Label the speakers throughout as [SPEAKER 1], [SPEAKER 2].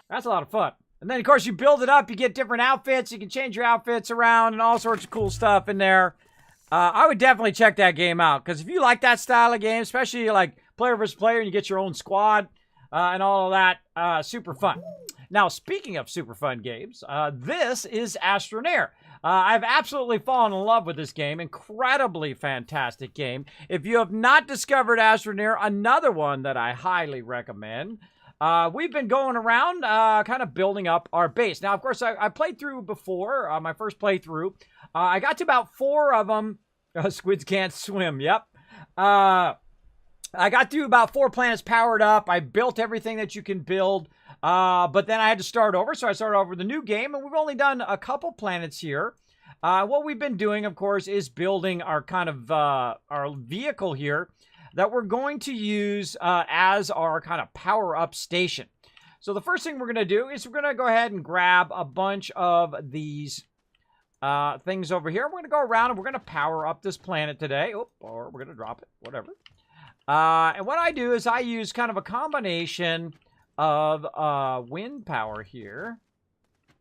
[SPEAKER 1] That's a lot of fun. And then, of course, you build it up. You get different outfits. You can change your outfits around and all sorts of cool stuff in there. I would definitely check that game out. Because if you like that style of game, especially like player versus player, and you get your own squad and all of that, super fun. Now, speaking of super fun games, this is Astroneer. I've absolutely fallen in love with this game. Incredibly fantastic game. If you have not discovered Astroneer, another one that I highly recommend. We've been going around kind of building up our base. Now, of course, I played through before, my first playthrough. I got to about 4 of them. Squids can't swim, yep. I got to about 4 planets powered up. I built everything that you can build. But then I had to start over, so I started over the new game, and we've only done a couple planets here. What we've been doing, of course, is building our kind of our vehicle here that we're going to use as our kind of power-up station. So the first thing we're going to do is we're going to go ahead and grab a bunch of these things over here. We're going to go around and we're going to power up this planet today. Oh, or we're going to drop it, whatever. And what I do is I use kind of a combination of wind power here,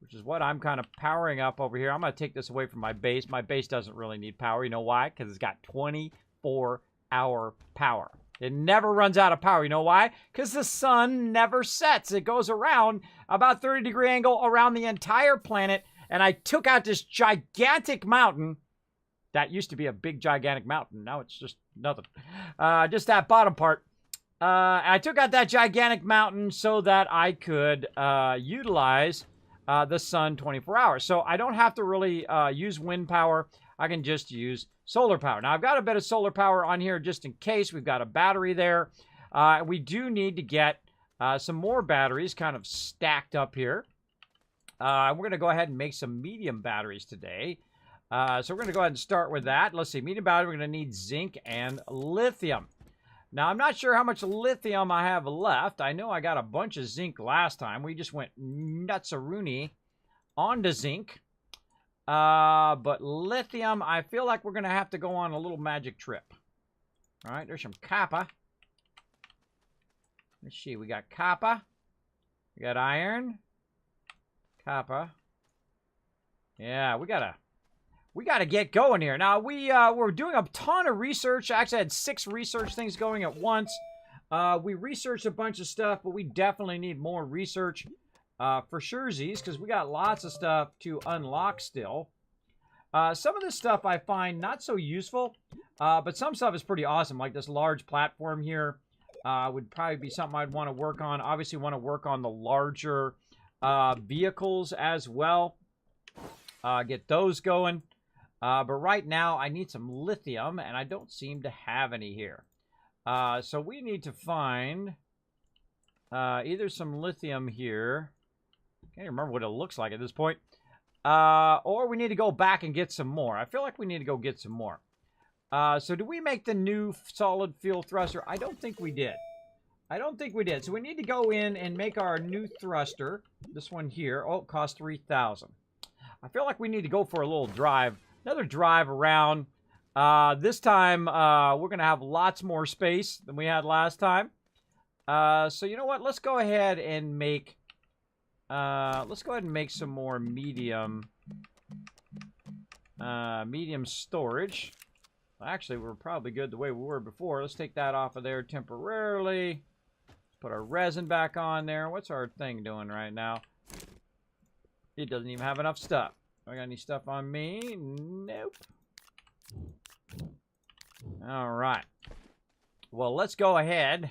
[SPEAKER 1] which is what I'm kind of powering up over here. I'm going to take this away from my base. My base doesn't really need power. You know why? Because it's got 24-hour power. It never runs out of power. You know why? Because the sun never sets. It goes around about 30-degree angle around the entire planet. And I took out this gigantic mountain. That used to be a big, gigantic mountain. Now it's just nothing. Just that bottom part. I took out that gigantic mountain so that I could utilize the sun 24 hours. So I don't have to really use wind power. I can just use solar power. Now, I've got a bit of solar power on here just in case. We've got a battery there. We do need to get some more batteries kind of stacked up here. We're going to go ahead and make some medium batteries today. So we're going to go ahead and start with that. Let's see. Medium battery, we're going to need zinc and lithium. Now, I'm not sure how much lithium I have left. I know I got a bunch of zinc last time. We just went nuts-a-rooney onto zinc. But lithium, I feel like we're going to have to go on a little magic trip. All right, there's some copper. Let's see, we got copper. We got iron. Copper. Yeah, we gotta get going here. Now, we're doing a ton of research. I actually had 6 research things going at once. We researched a bunch of stuff, but we definitely need more research for surezies, because we got lots of stuff to unlock still. Some of this stuff I find not so useful, but some stuff is pretty awesome, like this large platform here. Would probably be something I'd want to work on. Obviously, want to work on the larger vehicles as well. Get those going. But right now, I need some lithium, and I don't seem to have any here. So we need to find either some lithium here. Can't remember what it looks like at this point. Or we need to go back and get some more. I feel like we need to go get some more. So do we make the new solid fuel thruster? I don't think we did. I don't think we did. So we need to go in and make our new thruster. This one here. Oh, it costs 3,000. I feel like we need to go for a little drive. Another drive around. This time, we're going to have lots more space than we had last time. So you know what? Let's go ahead and make... some more medium... medium storage. Actually, we're probably good the way we were before. Let's take that off of there temporarily. Put our resin back on there. What's our thing doing right now? It doesn't even have enough stuff. Do I got any stuff on me? Nope. All right. Well, let's go ahead.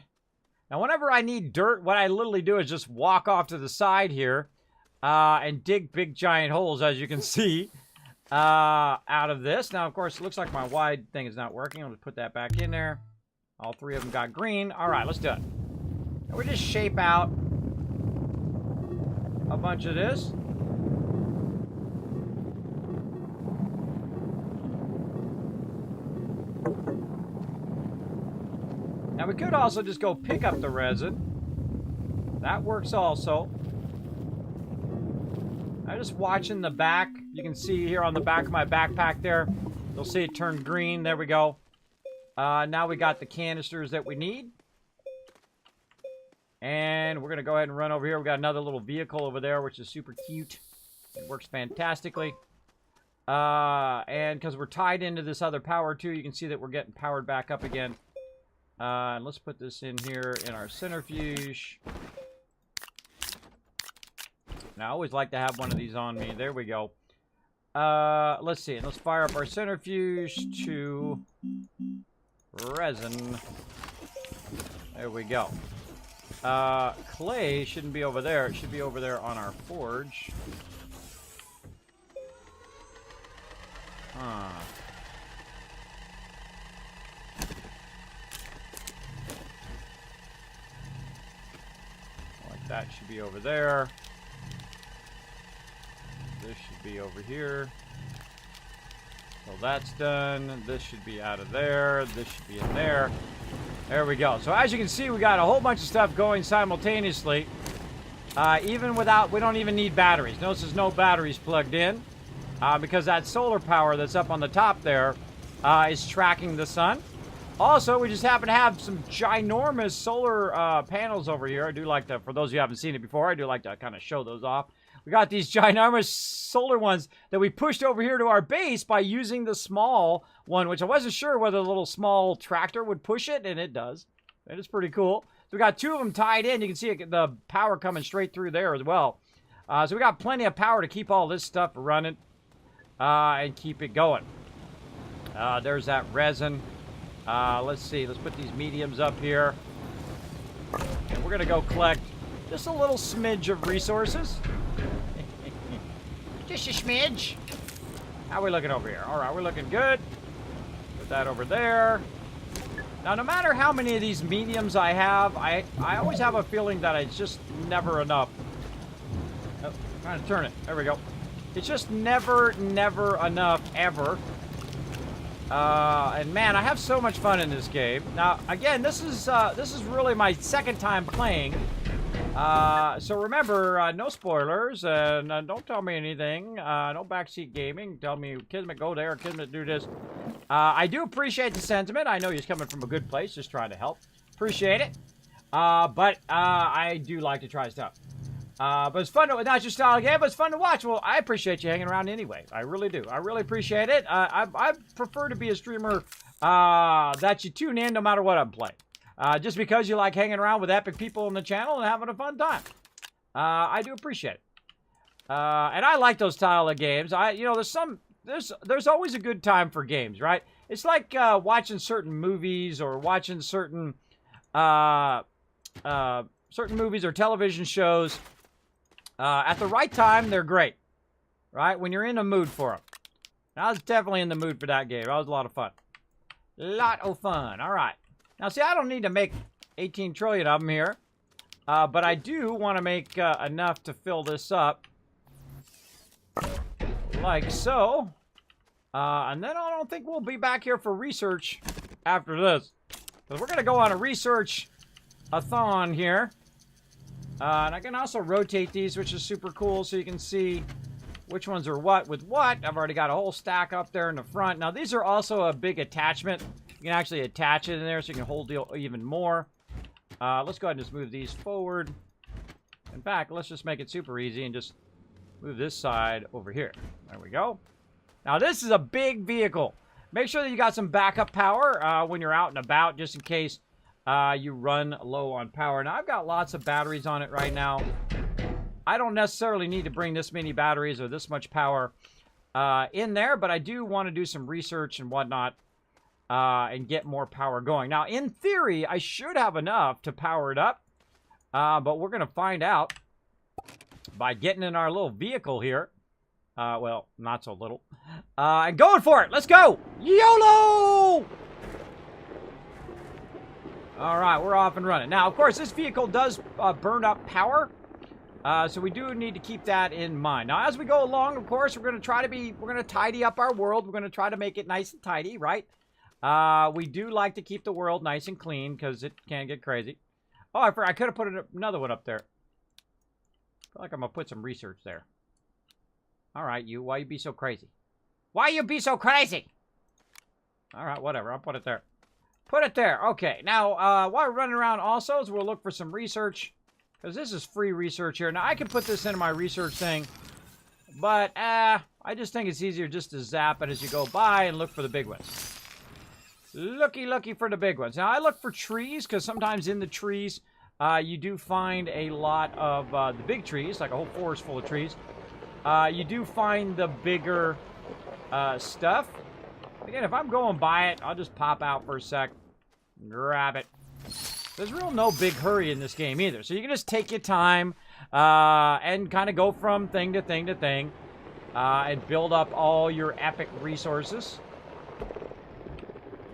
[SPEAKER 1] Now, whenever I need dirt, what I literally do is just walk off to the side here and dig big, giant holes, as you can see, out of this. Now, of course, it looks like my wide thing is not working. I'll just put that back in there. All 3 of them got green. All right, let's do it. And we just shape out a bunch of this. Now, we could also just go pick up the resin. That works also. I'm just watching the back. You can see here on the back of my backpack there. You'll see it turn green. There we go. Now we got the canisters that we need. And we're going to go ahead and run over here. We got another little vehicle over there, which is super cute. It works fantastically. And because we're tied into this other power too, you can see that we're getting powered back up again. And let's put this in here in our centrifuge. Now, I always like to have one of these on me. There we go. Let's see. Let's fire up our centrifuge to resin. There we go. Clay shouldn't be over there. It should be over there on our forge. Huh. Like that should be over there. This should be over here. So that's done. This should be out of there. This should be in there. There we go. So as you can see, we got a whole bunch of stuff going simultaneously. Even without, we don't even need batteries. Notice there's no batteries plugged in. Because that solar power that's up on the top there is tracking the sun. Also, we just happen to have some ginormous solar panels over here. I do like to, for those of you who haven't seen it before, I do like to kind of show those off. We got these ginormous solar ones that we pushed over here to our base by using the small one, which I wasn't sure whether the little small tractor would push it, and it does. It is pretty cool. So we got two of them tied in. You can see the power coming straight through there as well. So we got plenty of power to keep all this stuff running and keep it going. There's that resin. Let's see. Let's put these mediums up here. And we're going to go collect just a little smidge of resources. Just a smidge. How are we looking over here? All right, we're looking good. Put that over there. Now, no matter how many of these mediums I have, I always have a feeling that it's just never enough. Oh, trying to turn it. There we go. It's just never enough, ever. And man, I have so much fun in this game. Now, again, this is really my second time playing. So remember, no spoilers, and don't tell me anything. No backseat gaming. Tell me, Kismet, go there. Kismet, do this. I do appreciate the sentiment. I know he's coming from a good place, just trying to help. Appreciate it. But I do like to try stuff. But it's fun to, not your style game, but it's fun to watch. Well, I appreciate you hanging around anyway. I really do. I really appreciate it. I prefer to be a streamer that you tune in no matter what I'm playing. Just because you like hanging around with epic people on the channel and having a fun time. I do appreciate it. And I like those style of games. You know, there's always a good time for games, right? It's like watching certain movies or watching certain movies or television shows. At the right time, they're great, right? When you're in the mood for them. I was definitely in the mood for that game. That was a lot of fun. Lot of fun. All right. Now, see, I don't need to make 18 trillion of them here. But I do want to make enough to fill this up. Like so. And then I don't think we'll be back here for research after this. Because we're going to go on a research-a-thon here. And I can also rotate these, which is super cool, so you can see which ones are what with what. I've already got a whole stack up there in the front. Now, these are also a big attachment. You can actually attach it in there so you can hold even more. Let's go ahead and just move these forward. In fact, let's just make it super easy and just move this side over here. There we go. Now, this is a big vehicle. Make sure that you got some backup power when you're out and about, just in case you run low on power. Now, I've got lots of batteries on it right now. I don't necessarily need to bring this many batteries or this much power in there, but I do want to do some research and whatnot and get more power going. Now, in theory, I should have enough to power it up, but we're going to find out by getting in our little vehicle here. Well, not so little. And going for it. Let's go. YOLO! All right, we're off and running. Now, of course, this vehicle does burn up power. So we do need to keep that in mind. Now, as we go along, of course, we're going to tidy up our world. We're going to try to make it nice and tidy, right? We do like to keep the world nice and clean because it can get crazy. Oh, I could have put another one up there. I feel like I'm going to put some research there. All right, why you be so crazy? Why you be so crazy? All right, whatever. I'll put it there. Put it there. Okay. Now, while we're running around also, is we'll look for some research. Because this is free research here. Now, I can put this into my research thing. But, I just think it's easier just to zap it as you go by and look for the big ones. Looky for the big ones. Now, I look for trees, because sometimes in the trees, you do find a lot of the big trees, like a whole forest full of trees. You do find the bigger stuff. Again, if I'm going by it, I'll just pop out for a sec, grab it. There's real no big hurry in this game either, so you can just take your time and kind of go from thing to thing to thing and build up all your epic resources.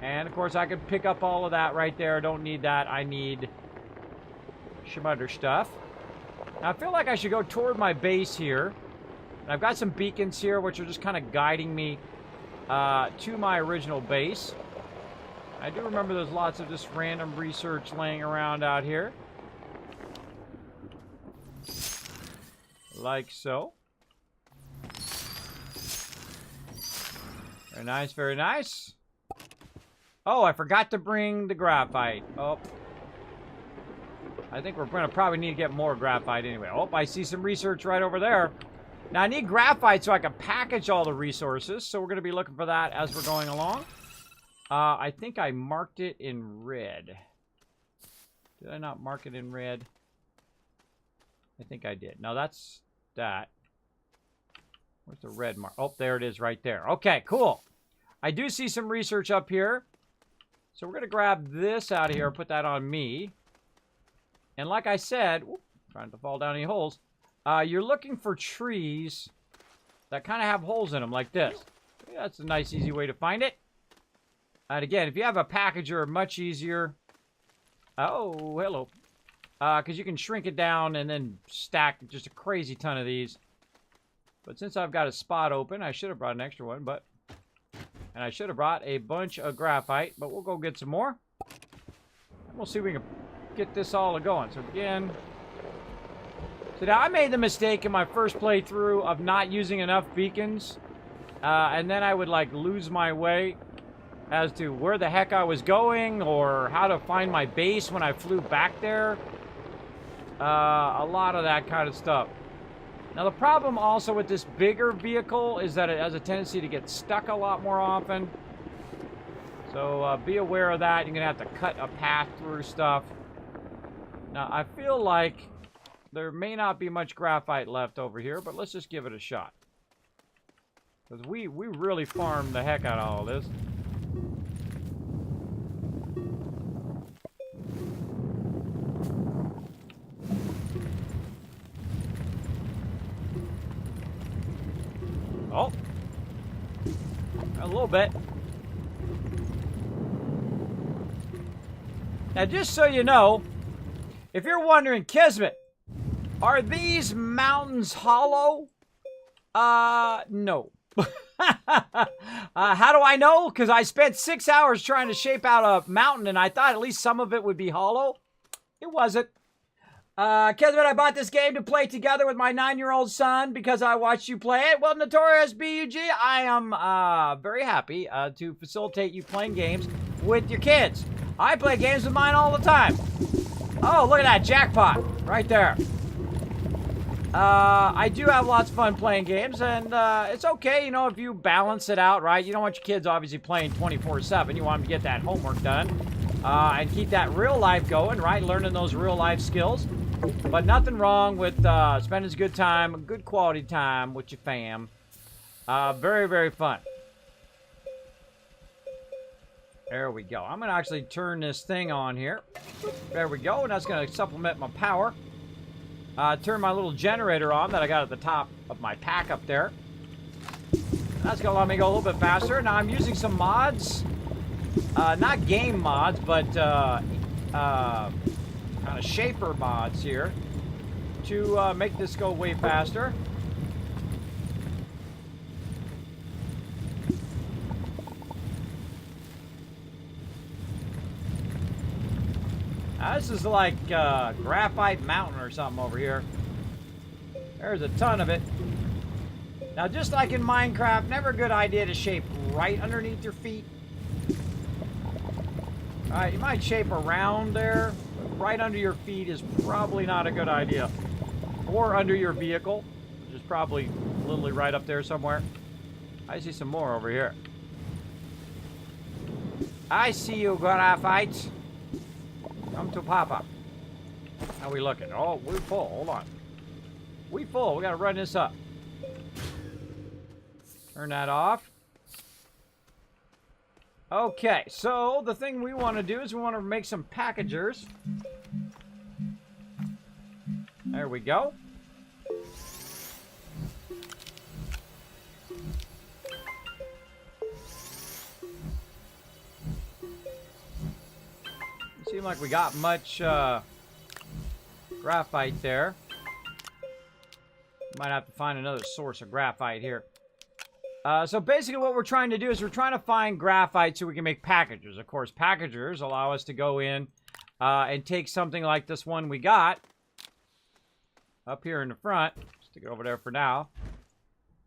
[SPEAKER 1] And, of course, I can pick up all of that right there. Don't need that. I need some other stuff. Now, I feel like I should go toward my base here. I've got some beacons here, which are just kind of guiding me to my original base. I do remember there's lots of just random research laying around out here. Like so. Very nice, very nice. Oh, I forgot to bring the graphite. Oh. I think we're going to probably need to get more graphite anyway. Oh, I see some research right over there. Now, I need graphite so I can package all the resources, so we're going to be looking for that as we're going along. I think I marked it in red. Did I not mark it in red? I think I did. No, that's that. Where's the red mark? Oh, there it is right there. Okay, cool. I do see some research up here. So we're going to grab this out of here and put that on me. And like I said, whoop, trying to fall down any holes. You're looking for trees that kind of have holes in them like this. Yeah, that's a nice, easy way to find it. And again, if you have a packager, much easier. Oh, hello. Because you can shrink it down and then stack just a crazy ton of these. But since I've got a spot open, I should have brought an extra one, but... And I should have brought a bunch of graphite, but we'll go get some more. And we'll see if we can get this all going. So again... So now I made the mistake in my first playthrough of not using enough beacons. And then I would like lose my way as to where the heck I was going or how to find my base when I flew back there. A lot of that kind of stuff. Now the problem also with this bigger vehicle is that it has a tendency to get stuck a lot more often. So be aware of that. You're going to have to cut a path through stuff. Now I feel like there may not be much graphite left over here, but let's just give it a shot. Because we really farmed the heck out of all this. Oh. A little bit. Now, just so you know, if you're wondering, Kismet, are these mountains hollow? No. How do I know? Because I spent 6 hours trying to shape out a mountain, and I thought at least some of it would be hollow. It wasn't. Kismet, I bought this game to play together with my 9-year-old son because I watched you play it. Well, Notorious BUG, I am very happy to facilitate you playing games with your kids. I play games with mine all the time. Oh, look at that jackpot right there. I do have lots of fun playing games, and it's okay, you know, if you balance it out, right? You don't want your kids obviously playing 24/7. You want them to get that homework done and keep that real life going, right? Learning those real life skills. But nothing wrong with spending a good time, a good quality time with your fam. Very, very fun. There we go. I'm going to actually turn this thing on here. There we go, and that's going to supplement my power. Turn my little generator on that I got at the top of my pack up there. That's going to let me go a little bit faster. Now, I'm using some mods. Not game mods, but kind of shaper mods here to make this go way faster. Now, this is like Graphite Mountain or something over here. There's a ton of it. Now, just like in Minecraft, never a good idea to shape right underneath your feet. Alright, you might shape around there. But right under your feet is probably not a good idea. Or under your vehicle, which is probably literally right up there somewhere. I see some more over here. I see you, graphite. Come to Papa. How we looking? Oh, we're full. Hold on. We full. We gotta run this up. Turn that off. Okay, so the thing we want to do is we want to make some packagers. There we go. Seems like we got much graphite there. Might have to find another source of graphite here. So basically what we're trying to do is we're trying to find graphite so we can make packagers. Of course, packagers allow us to go in and take something like this one we got up here in the front. Stick it over there for now.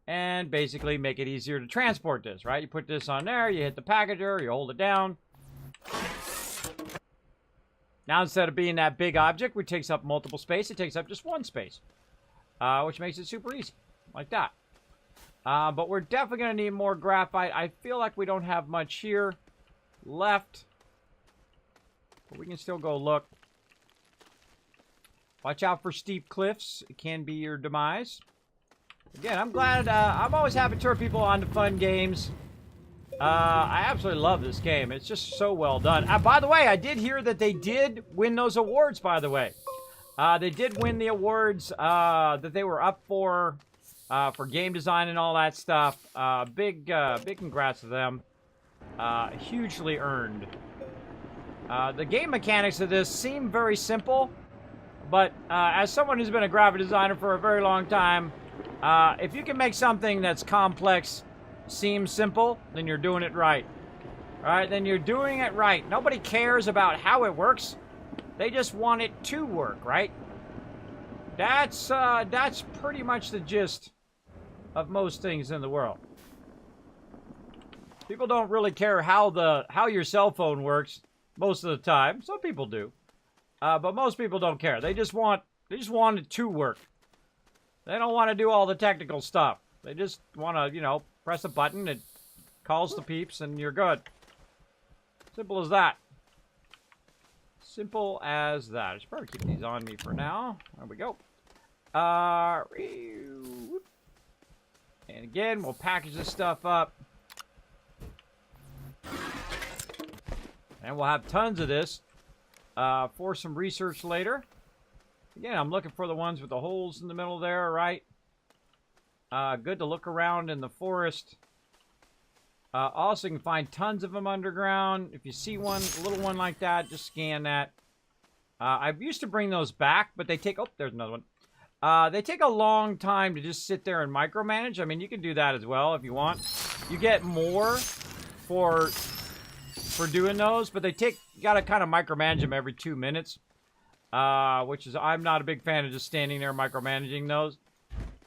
[SPEAKER 1] And basically make it easier to transport this, right? You put this on there, you hit the packager, you hold it down. Now, instead of being that big object, which takes up multiple space, it takes up just one space. Which makes it super easy. Like that. But we're definitely going to need more graphite. I feel like we don't have much here left. But we can still go look. Watch out for steep cliffs. It can be your demise. Again, I'm glad. I'm always happy to turn people on to fun games. I absolutely love this game. It's just so well done. By the way, I did hear that they did win those awards, by the way. They did win the awards that they were up for game design and all that stuff. Big congrats to them. Hugely earned. The game mechanics of this seem very simple, but as someone who's been a graphic designer for a very long time, if you can make something that's complex seem simple, then you're doing it right. Alright, then you're doing it right. Nobody cares about how it works. They just want it to work, right? That's pretty much the gist of most things in the world. People don't really care how your cell phone works most of the time. Some people do. But most people don't care. They just want it to work. They don't want to do all the technical stuff. They just want to, you know, press a button, it calls the peeps, and you're good. Simple as that. Simple as that. I should probably keep these on me for now. There we go. And again, we'll package this stuff up. And we'll have tons of this for some research later. Again, I'm looking for the ones with the holes in the middle there, right? Good to look around in the forest. Also, you can find tons of them underground. If you see one, a little one like that, just scan that. I used to bring those back, but they take... Oh, there's another one. They take a long time to just sit there and micromanage. I mean, you can do that as well if you want. You get more for doing those, but they take... You gotta kind of micromanage them every 2 minutes. Which is... I'm not a big fan of just standing there micromanaging those.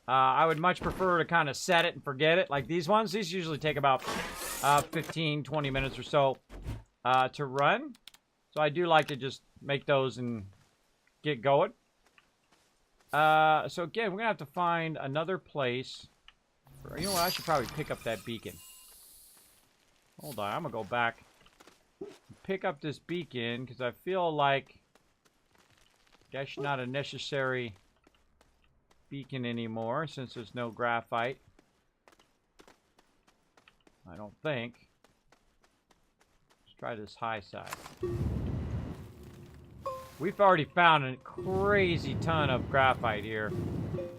[SPEAKER 1] I would much prefer to kind of set it and forget it. Like these ones. These usually take about 15, 20 minutes or so to run. So I do like to just make those and get going. So again, we're going to have to find another place. You know what? I should probably pick up that beacon. Hold on. I'm going to go back and pick up this beacon because I feel like that's not a necessary beacon anymore since there's no graphite. I don't think. Let's try this high side. We've already found a crazy ton of graphite here.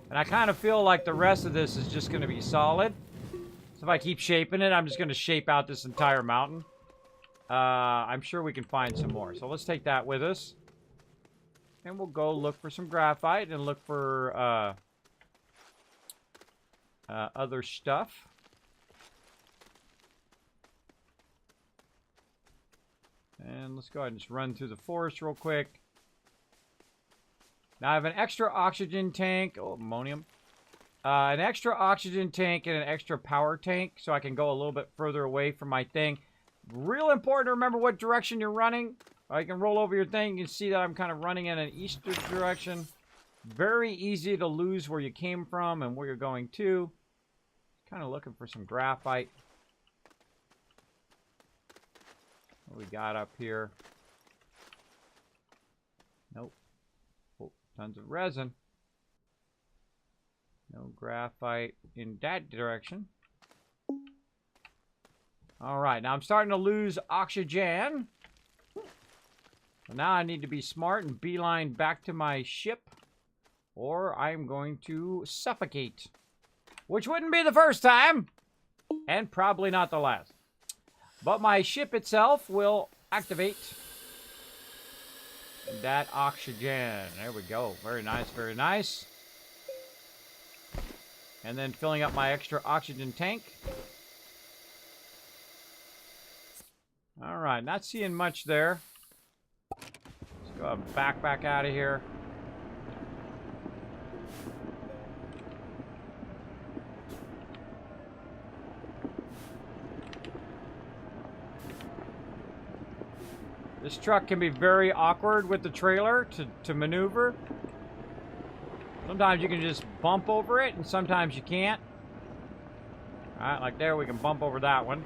[SPEAKER 1] And I kind of feel like the rest of this is just going to be solid. So if I keep shaping it, I'm just going to shape out this entire mountain. I'm sure we can find some more. So let's take that with us. And we'll go look for some graphite and look for other stuff. And let's go ahead and just run through the forest real quick. Now I have an extra oxygen tank. Oh, ammonium. An extra oxygen tank and an extra power tank. So I can go a little bit further away from my thing. Real important to remember what direction you're running. You can roll over your thing. You can see that I'm kind of running in an eastern direction. Very easy to lose where you came from and where you're going to. Kind of looking for some graphite. What we got up here? Nope. Oh, tons of resin. No graphite in that direction. Alright, now I'm starting to lose oxygen. So now I need to be smart and beeline back to my ship, or I'm going to suffocate. Which wouldn't be the first time, and probably not the last. But my ship itself will activate that oxygen. There we go. Very nice, very nice. And then filling up my extra oxygen tank. Alright, not seeing much there. Let's go back out of here. This truck can be very awkward with the trailer to maneuver. Sometimes you can just bump over it, and sometimes you can't. Alright, like there, we can bump over that one.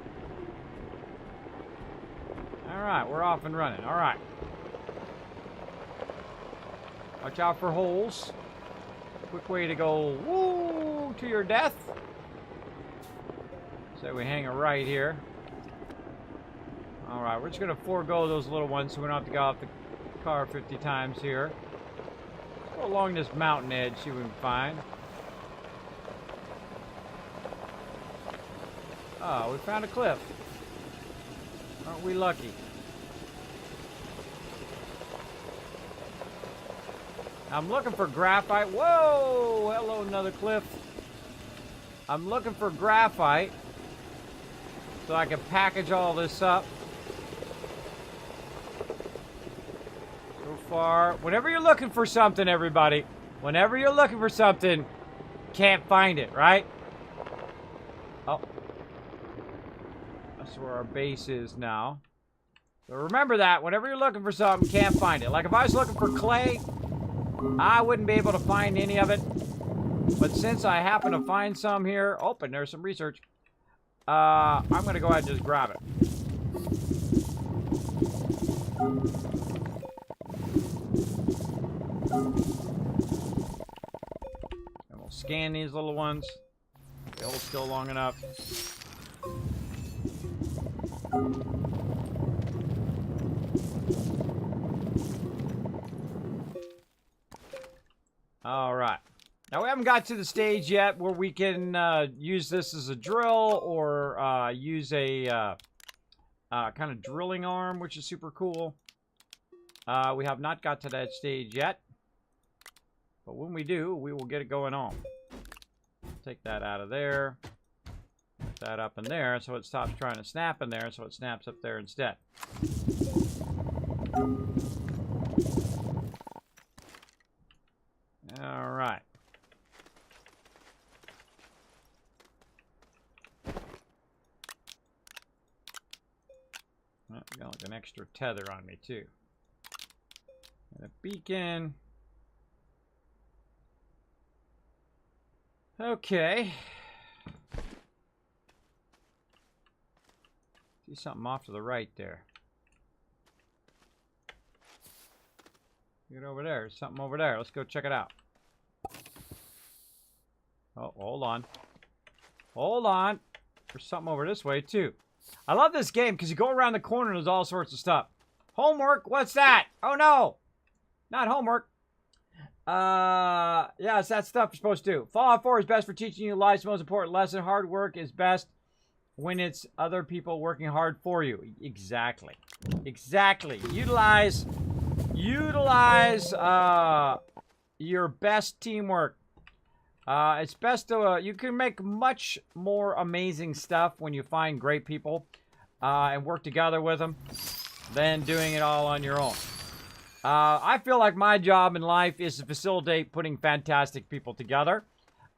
[SPEAKER 1] Alright, we're off and running. Alright. Watch out for holes. Quick way to go woo to your death. So we hang a right here. Alright, we're just going to forego those little ones so we don't have to go off the car 50 times here. Let's go along this mountain edge, see what we can find. Oh, we found a cliff. Aren't we lucky? I'm looking for graphite. Whoa! Hello, another cliff. I'm looking for graphite so I can package all this up. So far, whenever you're looking for something, everybody, whenever you're looking for something, can't find it, right? Oh. That's where our base is now. So remember that. Whenever you're looking for something, can't find it. Like if I was looking for clay, I wouldn't be able to find any of it. But since I happen to find some here... Oh, and there's some research. I'm going to go ahead and just grab it. And we'll scan these little ones. They hold still long enough. All right. Now, we haven't got to the stage yet where we can use this as a drill or use a kind of drilling arm, which is super cool. We have not got to that stage yet. But when we do, we will get it going on. Take that out of there. Put that up in there so it stops trying to snap in there, so it snaps up there instead. All right. Oh, got like an extra tether on me too. And a beacon. Okay. See something off to the right there. Get over there. There's something over there. Let's go check it out. Oh, hold on. Hold on. There's something over this way, too. I love this game because you go around the corner and there's all sorts of stuff. Homework? What's that? Oh, no. Not homework. Yeah, it's that stuff you're supposed to do. Fallout 4 is best for teaching you life's most important lesson. Hard work is best when it's other people working hard for you. Exactly. Exactly. Utilize your best teamwork. It's best to, you can make much more amazing stuff when you find great people and work together with them than doing it all on your own. I feel like my job in life is to facilitate putting fantastic people together.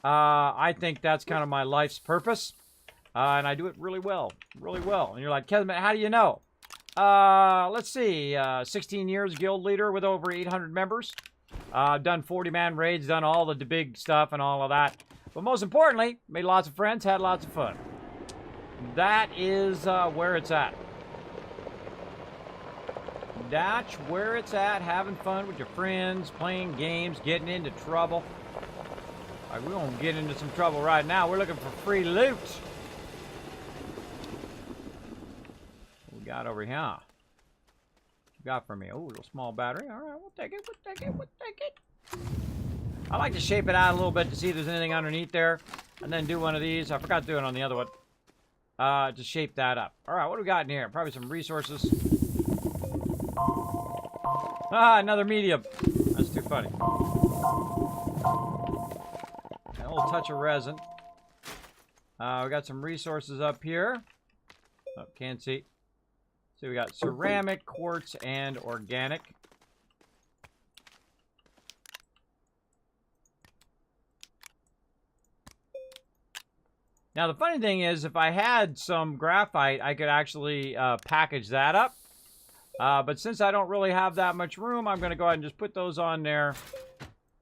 [SPEAKER 1] I think that's kind of my life's purpose. And I do it really well. Really well. And you're like, Kismet, how do you know? Let's see. 16 years guild leader with over 800 members. Done 40-man raids, done all the big stuff and all of that. But most importantly, made lots of friends, had lots of fun. That is where it's at. That's where it's at, having fun with your friends, playing games, getting into trouble. All right, we're going to get into some trouble right now. We're looking for free loot. What we got over here? What you got for me? Oh, a little small battery. All right, we'll take it, we'll take it, we'll take it. I like to shape it out a little bit to see if there's anything underneath there. And then do one of these. I forgot to do it on the other one. To shape that up. All right, what do we got in here? Probably some resources. Ah, another medium. That's too funny. A little touch of resin. We got some resources up here. Oh, can't see. So we got ceramic, quartz, and organic. Now, the funny thing is, if I had some graphite, I could actually package that up. But since I don't really have that much room, I'm going to go ahead and just put those on there.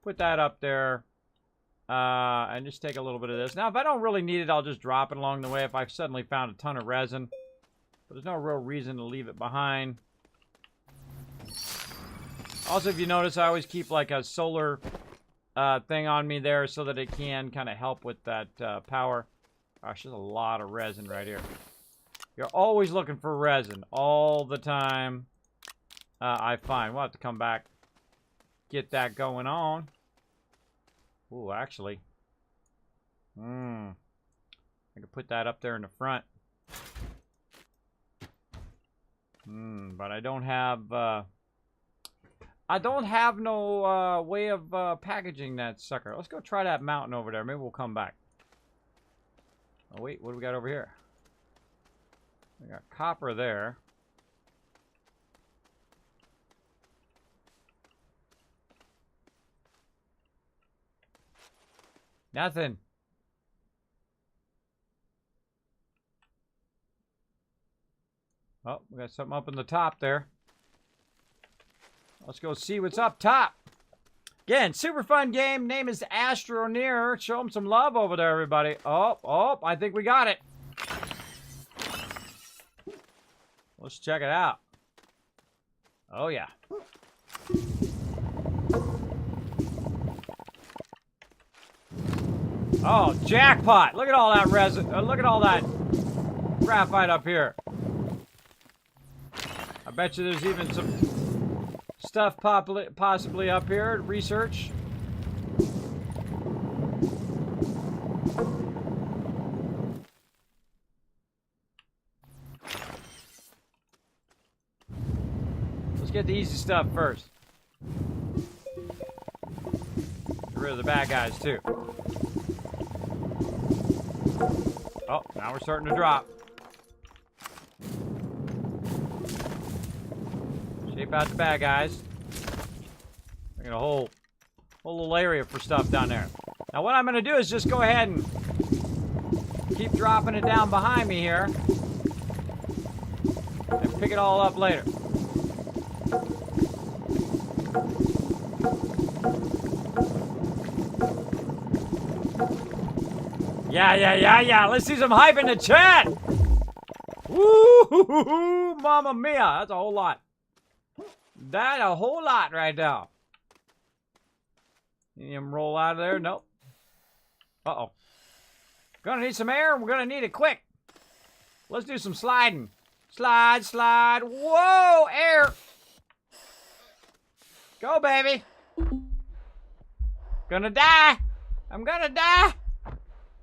[SPEAKER 1] Put that up there. And just take a little bit of this. Now, if I don't really need it, I'll just drop it along the way if I've suddenly found a ton of resin. But there's no real reason to leave it behind. Also, if you notice, I always keep like a solar thing on me there so that it can kind of help with that power. Gosh, there's a lot of resin right here. You're always looking for resin all the time. I find. We'll have to come back, get that going on. Ooh, actually. I could put that up there in the front. But I don't have no way of packaging that sucker. Let's go try that mountain over there. Maybe we'll come back. Oh, wait, what do we got over here? We got copper there. Nothing. Oh, we got something up in the top there. Let's go see what's up top. Again, super fun game. Name is Astroneer. Show them some love over there, everybody. Oh, I think we got it. Let's check it out. Oh, yeah. Oh, jackpot. Look at all that resin. Look at all that graphite up here. I bet you there's even some stuff possibly up here. Research. Let's get the easy stuff first. Get rid of the bad guys, too. Oh, now we're starting to drop. Shape out the bad guys. We got a whole little area for stuff down there. Now what I'm going to do is just go ahead and keep dropping it down behind me here. And pick it all up later. Yeah. Let's see some hype in the chat. Woo, mamma mia. That's a whole lot. That's a whole lot right now. Need him roll out of there? Nope. Uh-oh. Gonna need some air, and we're gonna need it quick. Let's do some sliding. Slide. Whoa, air. Go, baby. Gonna die. I'm gonna die.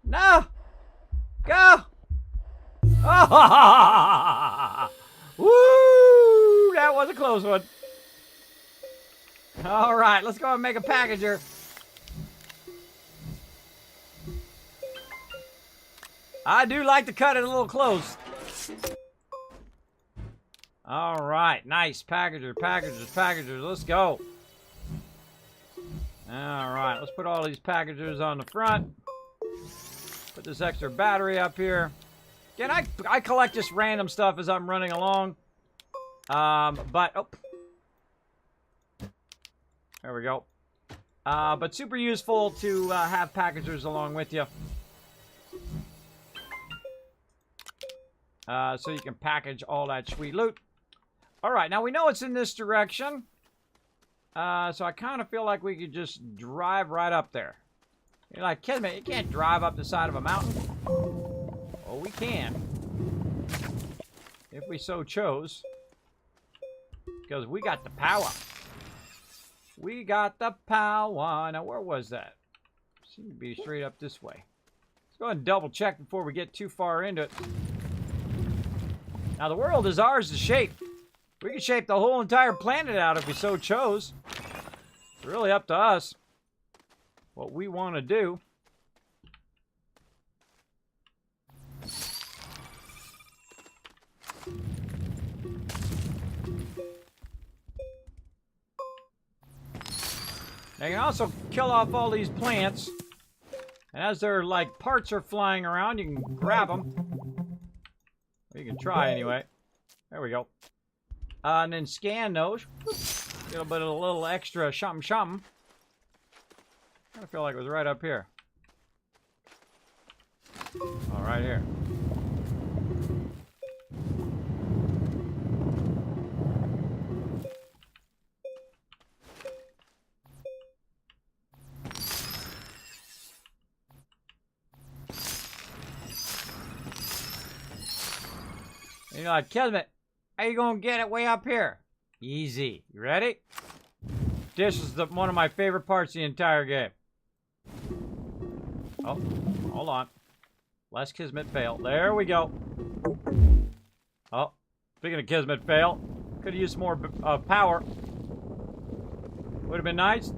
[SPEAKER 1] No. Go. Oh. Woo, that was a close one. All right, let's go and make a packager. I do like to cut it a little close. All right, nice. Packagers. Let's go. All right, let's put all these packagers on the front. Put this extra battery up here. Again, I collect just random stuff as I'm running along. But, oh. There we go. But super useful to have packagers along with you. So you can package all that sweet loot. Alright, now we know it's in this direction. So I kind of feel like we could just drive right up there. You're like, Kismet, you can't drive up the side of a mountain. Oh, we can. If we so chose. Because we got the power. We got the power. Now, where was that? Seemed to be straight up this way. Let's go ahead and double check before we get too far into it. Now, the world is ours to shape. We can shape the whole entire planet out if we so chose. It's really up to us what we want to do. Now you can also kill off all these plants. And as their, like, parts are flying around, you can grab them. Or you can try anyway. There we go. And then scan those. Get a bit of a little extra something. I feel like it was right up here. Oh, right here. You know, Kismet, how you gonna get it way up here? Easy. You ready? This is one of my favorite parts of the entire game. Oh, hold on. Last Kismet fail. There we go. Oh, speaking of Kismet fail, could have used more power. Would have been nice.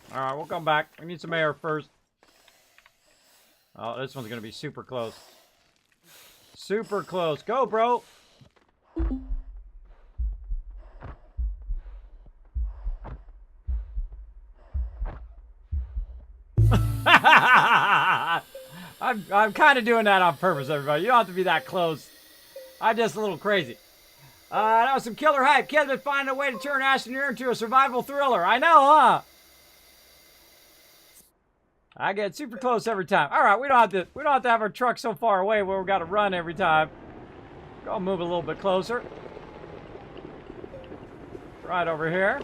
[SPEAKER 1] Alright, we'll come back. We need some air first. Oh, this one's going to be super close. Super close. Go, bro! I'm kind of doing that on purpose, everybody. You don't have to be that close. I'm just a little crazy. That was some killer hype. Kids been finding a way to turn Astroneer into a survival thriller. I know, huh? I get super close every time. All right, we don't have to have our truck so far away where we got to run every time. Go move a little bit closer. Right over here.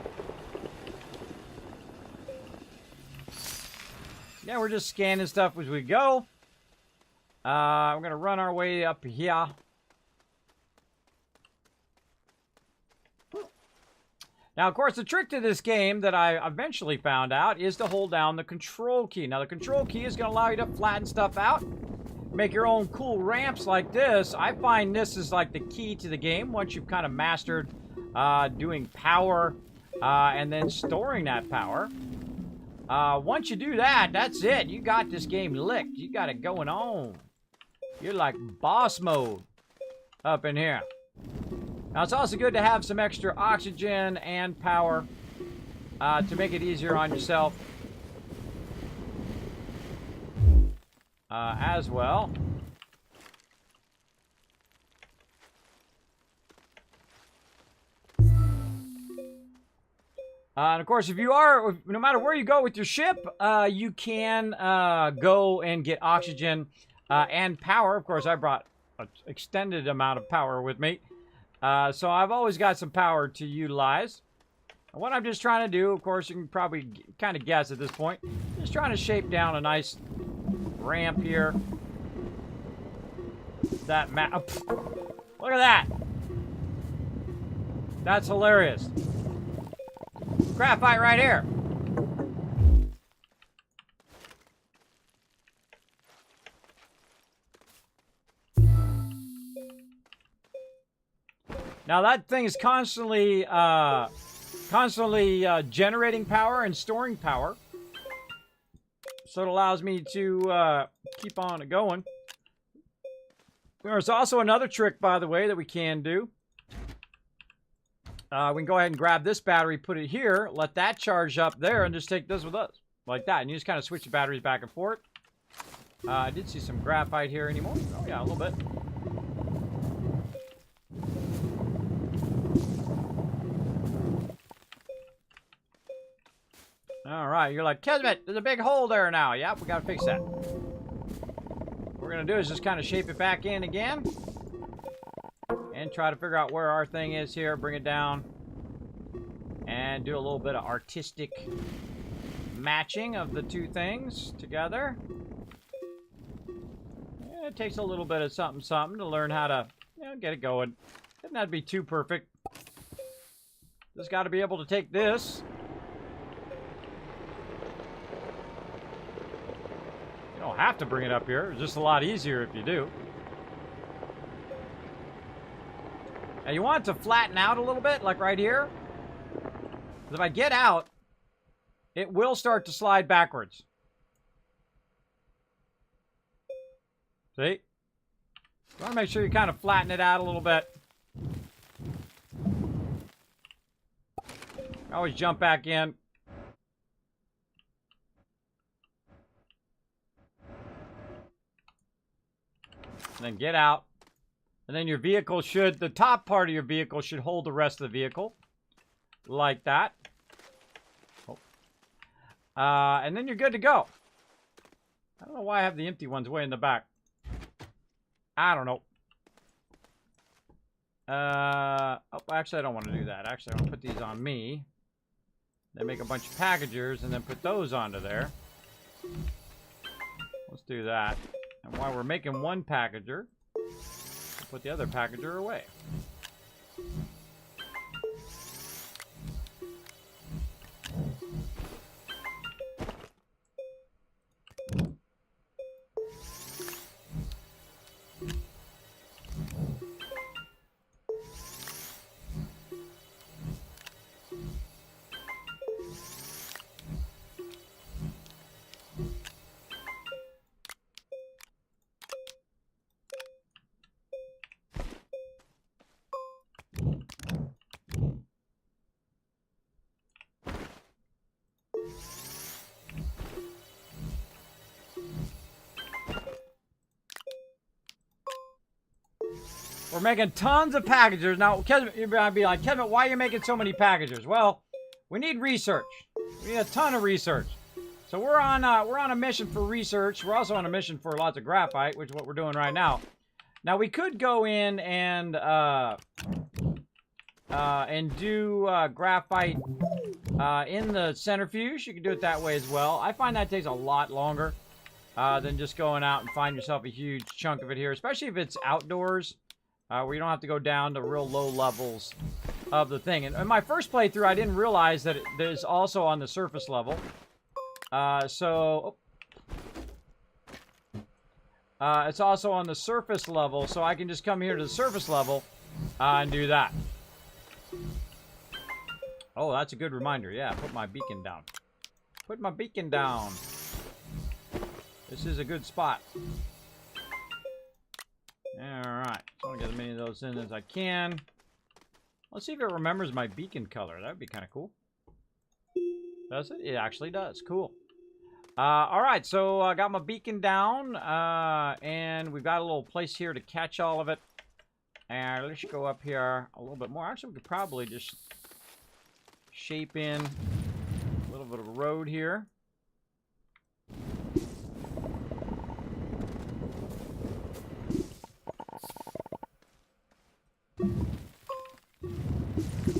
[SPEAKER 1] Yeah, we're just scanning stuff as we go. We're gonna run our way up here. Now, of course, the trick to this game that I eventually found out is to hold down the control key. Now, the control key is going to allow you to flatten stuff out, make your own cool ramps like this. I find this is like the key to the game once you've kind of mastered doing power and then storing that power. Once you do that, that's it. You got this game licked. You got it going on. You're like boss mode up in here. Now, it's also good to have some extra oxygen and power to make it easier on yourself as well. And of course, if you are, no matter where you go with your ship, you can go and get oxygen and power. Of course, I brought an extended amount of power with me. So I've always got some power to utilize. And what I'm just trying to do, of course, you can probably kind of guess at this point, just trying to shape down a nice ramp here. That map. Look at that. That's hilarious. Graphite right here. Now that thing is constantly generating power and storing power. So it allows me to keep on going. There's also another trick, by the way, that we can do. We can go ahead and grab this battery, put it here, let that charge up there, and just take this with us. Like that. And you just kind of switch the batteries back and forth. I did see some graphite here anymore. Oh, yeah, a little bit. All right, you're like, Kismet, there's a big hole there now. Yep, we got to fix that. What we're going to do is just kind of shape it back in again. And try to figure out where our thing is here. Bring it down. And do a little bit of artistic matching of the two things together. Yeah, it takes a little bit of something to learn how to, you know, get it going. Doesn't have to be too perfect. Just got to be able to take this. You don't have to bring it up here. It's just a lot easier if you do. Now you want it to flatten out a little bit, like right here. Because if I get out, it will start to slide backwards. See? You want to make sure you kind of flatten it out a little bit. Always jump back in. And then get out. And then your vehicle should, the top part of your vehicle should hold the rest of the vehicle. Like that. Oh. And then you're good to go. I don't know why I have the empty ones way in the back. I don't know. Oh, actually, I don't want to do that. Actually, I want to put these on me. Then make a bunch of packagers and then put those onto there. Let's do that. And while we're making one packager, we'll put the other packager away. We're making tons of packagers. Now, Kismet, you're going to be like, Kismet, why are you making so many packagers? Well, we need research. We need a ton of research. So we're on a mission for research. We're also on a mission for lots of graphite, which is what we're doing right now. Now, we could go in and do graphite in the centrifuge. You can do it that way as well. I find that takes a lot longer than just going out and find yourself a huge chunk of it here, especially if it's outdoors. Where you don't have to go down to real low levels of the thing. And in my first playthrough, I didn't realize that it is also on the surface level. It's also on the surface level, so I can just come here to the surface level and do that. Oh, that's a good reminder. Yeah, put my beacon down. Put my beacon down. This is a good spot. Alright, so I want to get as many of those in as I can. Let's see if it remembers my beacon color. That would be kind of cool. Does it? It actually does. Cool. Alright, so I got my beacon down. And we've got a little place here to catch all of it. And let's go up here a little bit more. Actually, we could probably just shape in a little bit of a road here.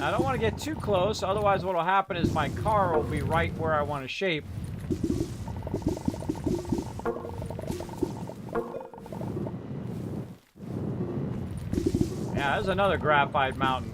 [SPEAKER 1] I don't want to get too close, otherwise what will happen is my car will be right where I want to shape. Yeah, there's another graphite mountain.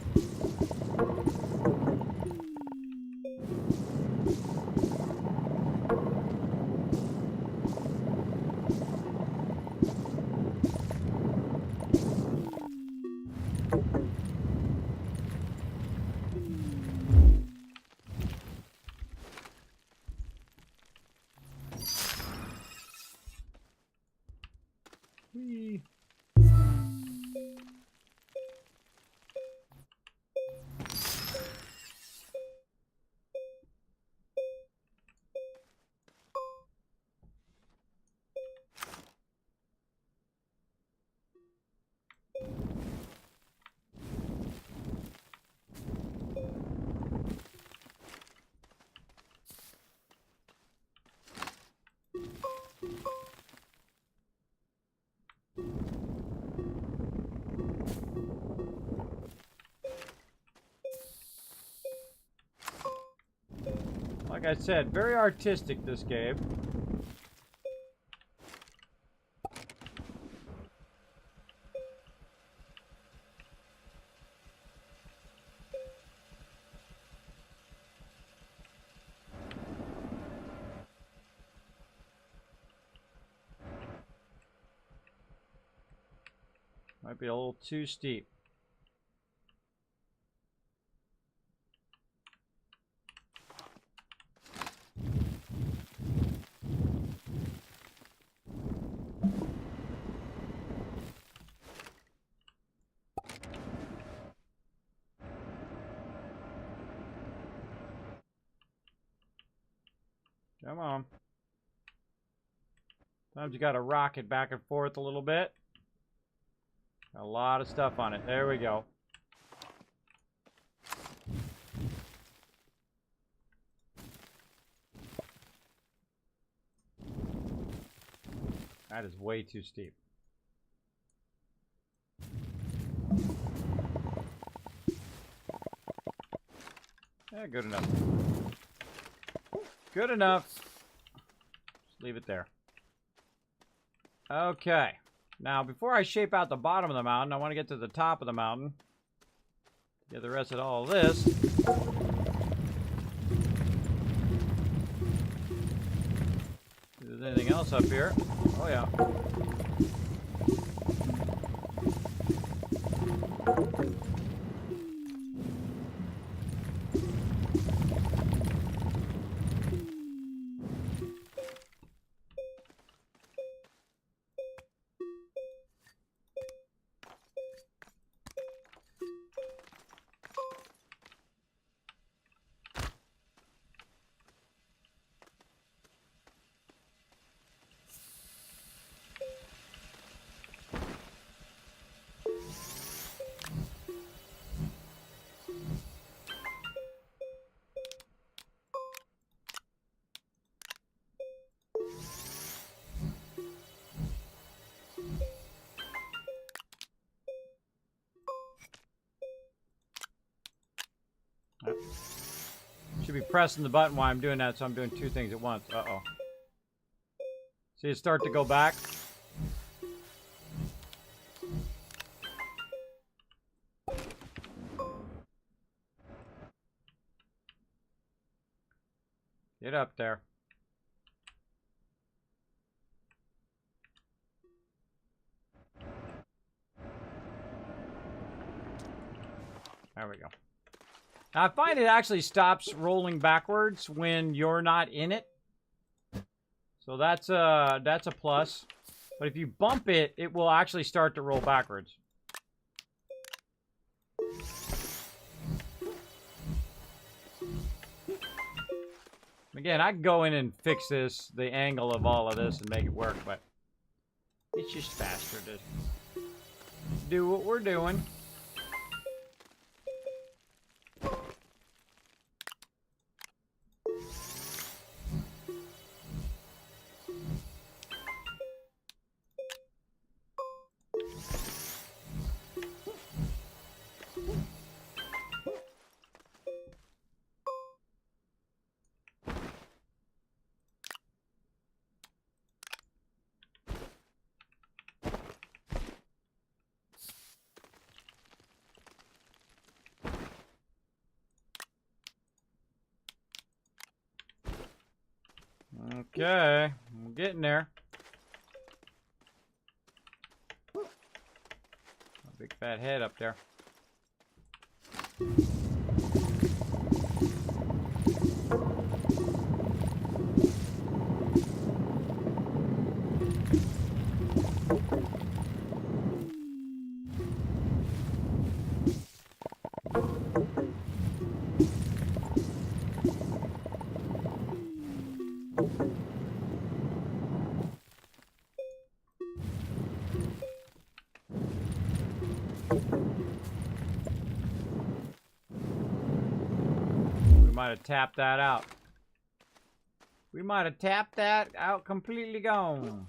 [SPEAKER 1] I said, very artistic, this game. Might be a little too steep. Come on. Sometimes you gotta rock it back and forth a little bit. A lot of stuff on it. There we go. That is way too steep. Yeah, good enough. Good enough. Just leave it there. Okay. Now, before I shape out the bottom of the mountain, I want to get to the top of the mountain. Get the rest of all of this. If there's anything else up here. Oh, yeah. Should be pressing the button while I'm doing that, so I'm doing two things at once. Uh-oh. See it start to go back? Get up there. There we go. Now, I find it actually stops rolling backwards when you're not in it. So that's a plus. But if you bump it, it will actually start to roll backwards. Again, I can go in and fix this, the angle of all of this, and make it work, but it's just faster to do what we're doing. Okay, I'm getting there. A big fat head up there. Might have tapped that out. We might have tapped that out, completely gone.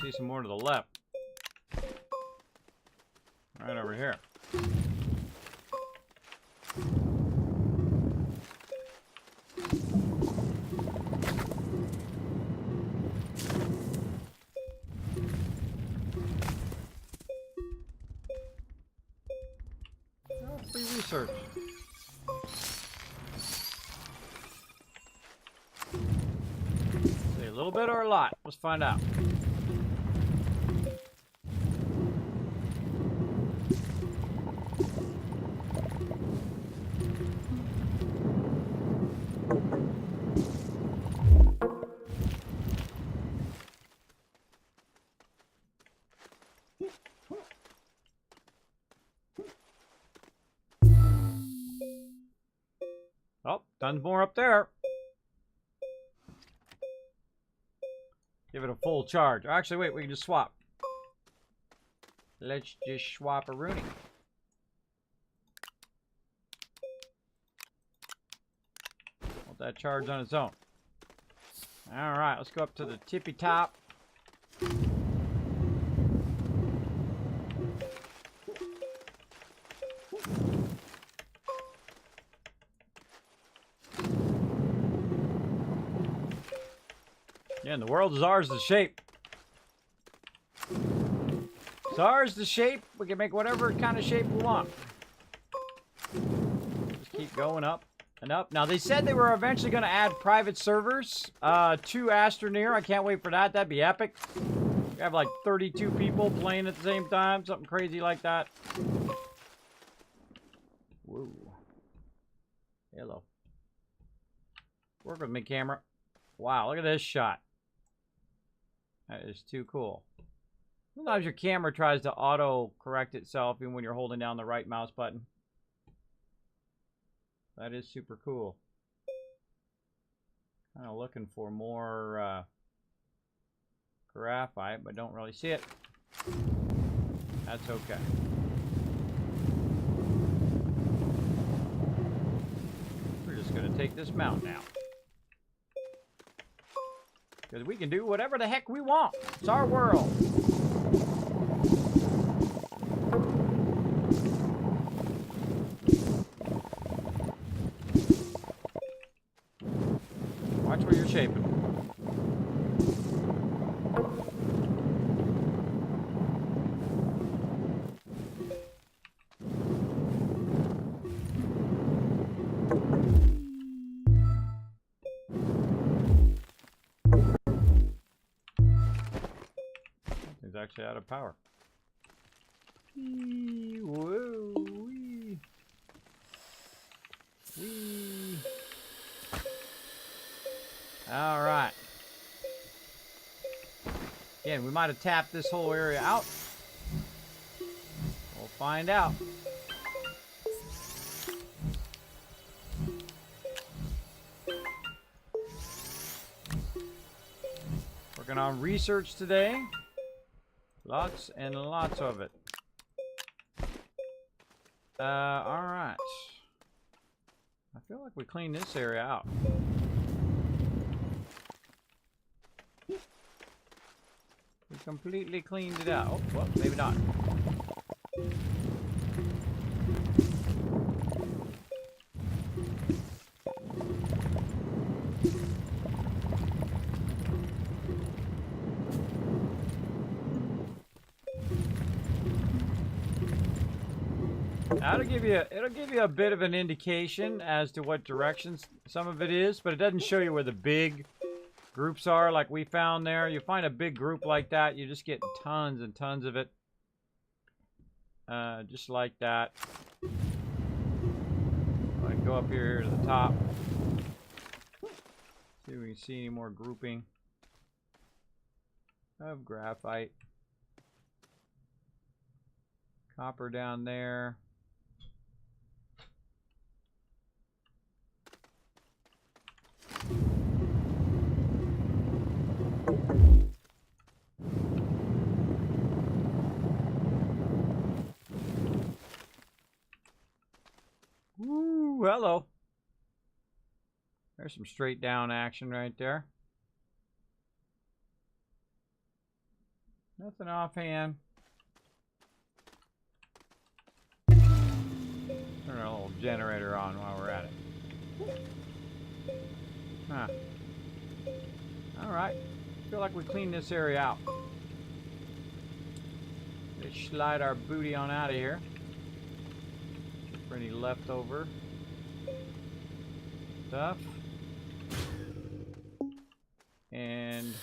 [SPEAKER 1] See some more to the left. Right over here. Oh, free research. See, a little bit or a lot? Let's find out. Oh, tons more up there. Give it a full charge. Actually, wait, we can just swap. Let's just swap a Rooney. Hold that charge on its own. All right, let's go up to the tippy top. Yeah, and the world is ours to shape. It's ours to shape. We can make whatever kind of shape we want. Just keep going up and up. Now, they said they were eventually going to add private servers to Astroneer. I can't wait for that. That'd be epic. We have like 32 people playing at the same time. Something crazy like that. Whoa. Hello. Work with me, camera. Wow, look at this shot. That is too cool. Sometimes your camera tries to auto-correct itself even when you're holding down the right mouse button. That is super cool. Kind of looking for more graphite, but don't really see it. That's okay. We're just going to take this mountain out. Because we can do whatever the heck we want. It's our world. Watch where you're shaping. It's actually out of power. Whoa, wee. Wee. All right. Again, we might have tapped this whole area out. We'll find out. Working on research today. Lots and lots of it. All right. I feel like we cleaned this area out. We completely cleaned it out. Oh, well, maybe not. It'll give you a bit of an indication as to what directions some of it is, but it doesn't show you where the big groups are like we found there. You find a big group like that, you just get tons and tons of it. Just like that. I go up here to the top. See if we can see any more grouping of graphite. Copper down there. Woo, hello. There's some straight down action right there. Nothing offhand. Turn our little generator on while we're at it. Huh. Alright. Feel like we cleaned this area out. Let's slide our booty on out of here. For any leftover stuff. And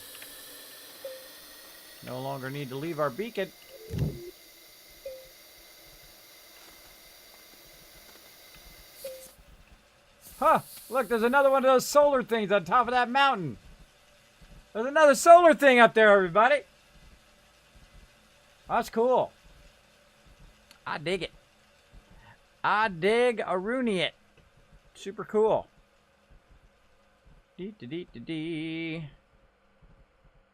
[SPEAKER 1] no longer need to leave our beacon. Huh! Look, there's another one of those solar things on top of that mountain. There's another solar thing up there, everybody. That's cool. I dig it. I dig a Rooney it. Super cool. Dee.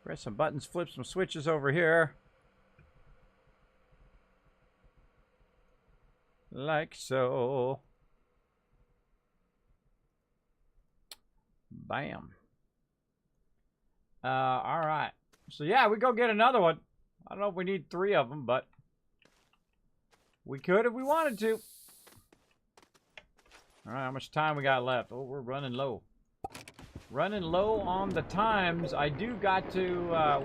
[SPEAKER 1] Press some buttons, flip some switches over here. Like so. Bam. Alright. So yeah, we go get another one. I don't know if we need 3 of them, but we could if we wanted to. Alright, how much time we got left? Oh, we're running low. Running low on the times. I do got to,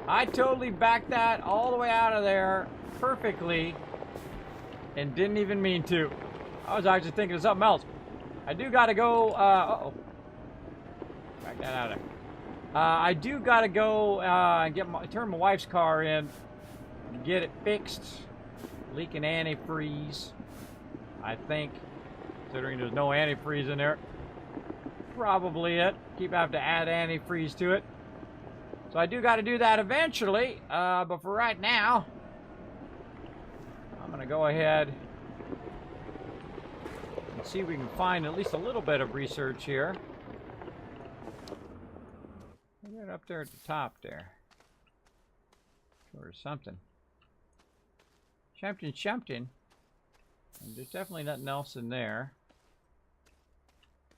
[SPEAKER 1] I totally backed that all the way out of there perfectly and didn't even mean to. I was actually thinking of something else. I do got to go, uh-oh. Back that out of there. I do got to go and turn my wife's car in and get it fixed. Leaking antifreeze, I think. Considering there's no antifreeze in there. Probably it. Keep having to add antifreeze to it. So I do got to do that eventually. But for right now, I'm going to go ahead and see if we can find at least a little bit of research here. Right up there at the top there. Or something. Something. And there's definitely nothing else in there.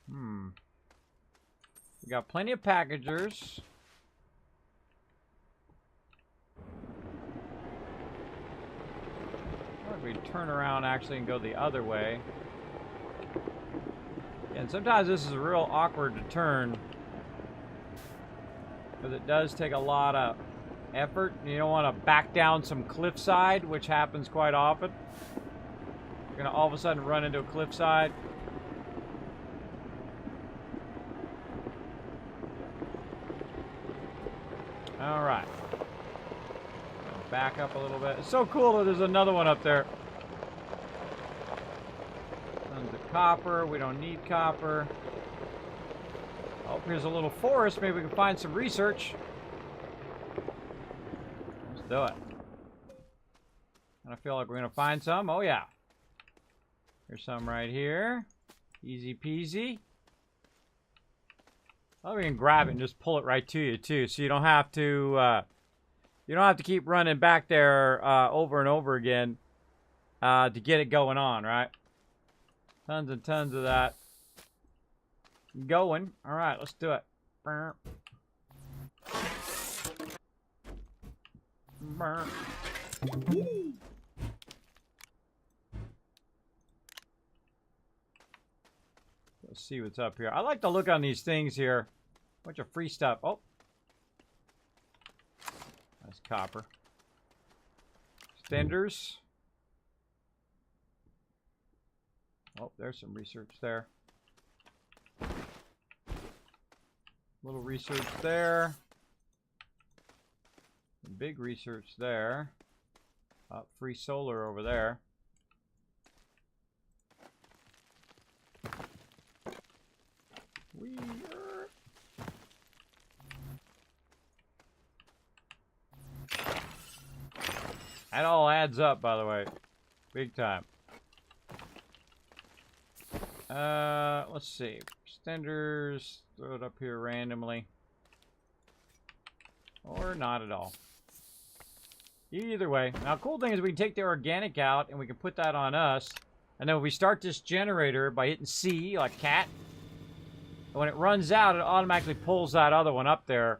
[SPEAKER 1] We got plenty of packagers. Or if we turn around actually and go the other way. And sometimes this is real awkward to turn. Because it does take a lot of effort. You don't want to back down some cliffside, which happens quite often. You're going to all of a sudden run into a cliffside. Alright. Back up a little bit. It's so cool that there's another one up there. Tons of copper. We don't need copper. Oh, here's a little forest. Maybe we can find some research. Let's do it. And I feel like we're going to find some. Oh, yeah. There's some right here. Easy peasy. Oh, we can grab it and just pull it right to you, too. So you don't have to keep running back there over and over again to get it going on, right? Tons and tons of that going. All right, let's do it. Let's see what's up here. I like to look on these things here. Bunch of free stuff. Oh. That's copper. Stenders. Oh, there's some research there. Little research there. Some big research there. Free solar over there. That all adds up, by the way. Big time. Let's see. Extenders. Throw it up here randomly. Or not at all. Either way. Now, cool thing is we can take the organic out and we can put that on us. And then when we start this generator by hitting C, like cat, and when it runs out, it automatically pulls that other one up there.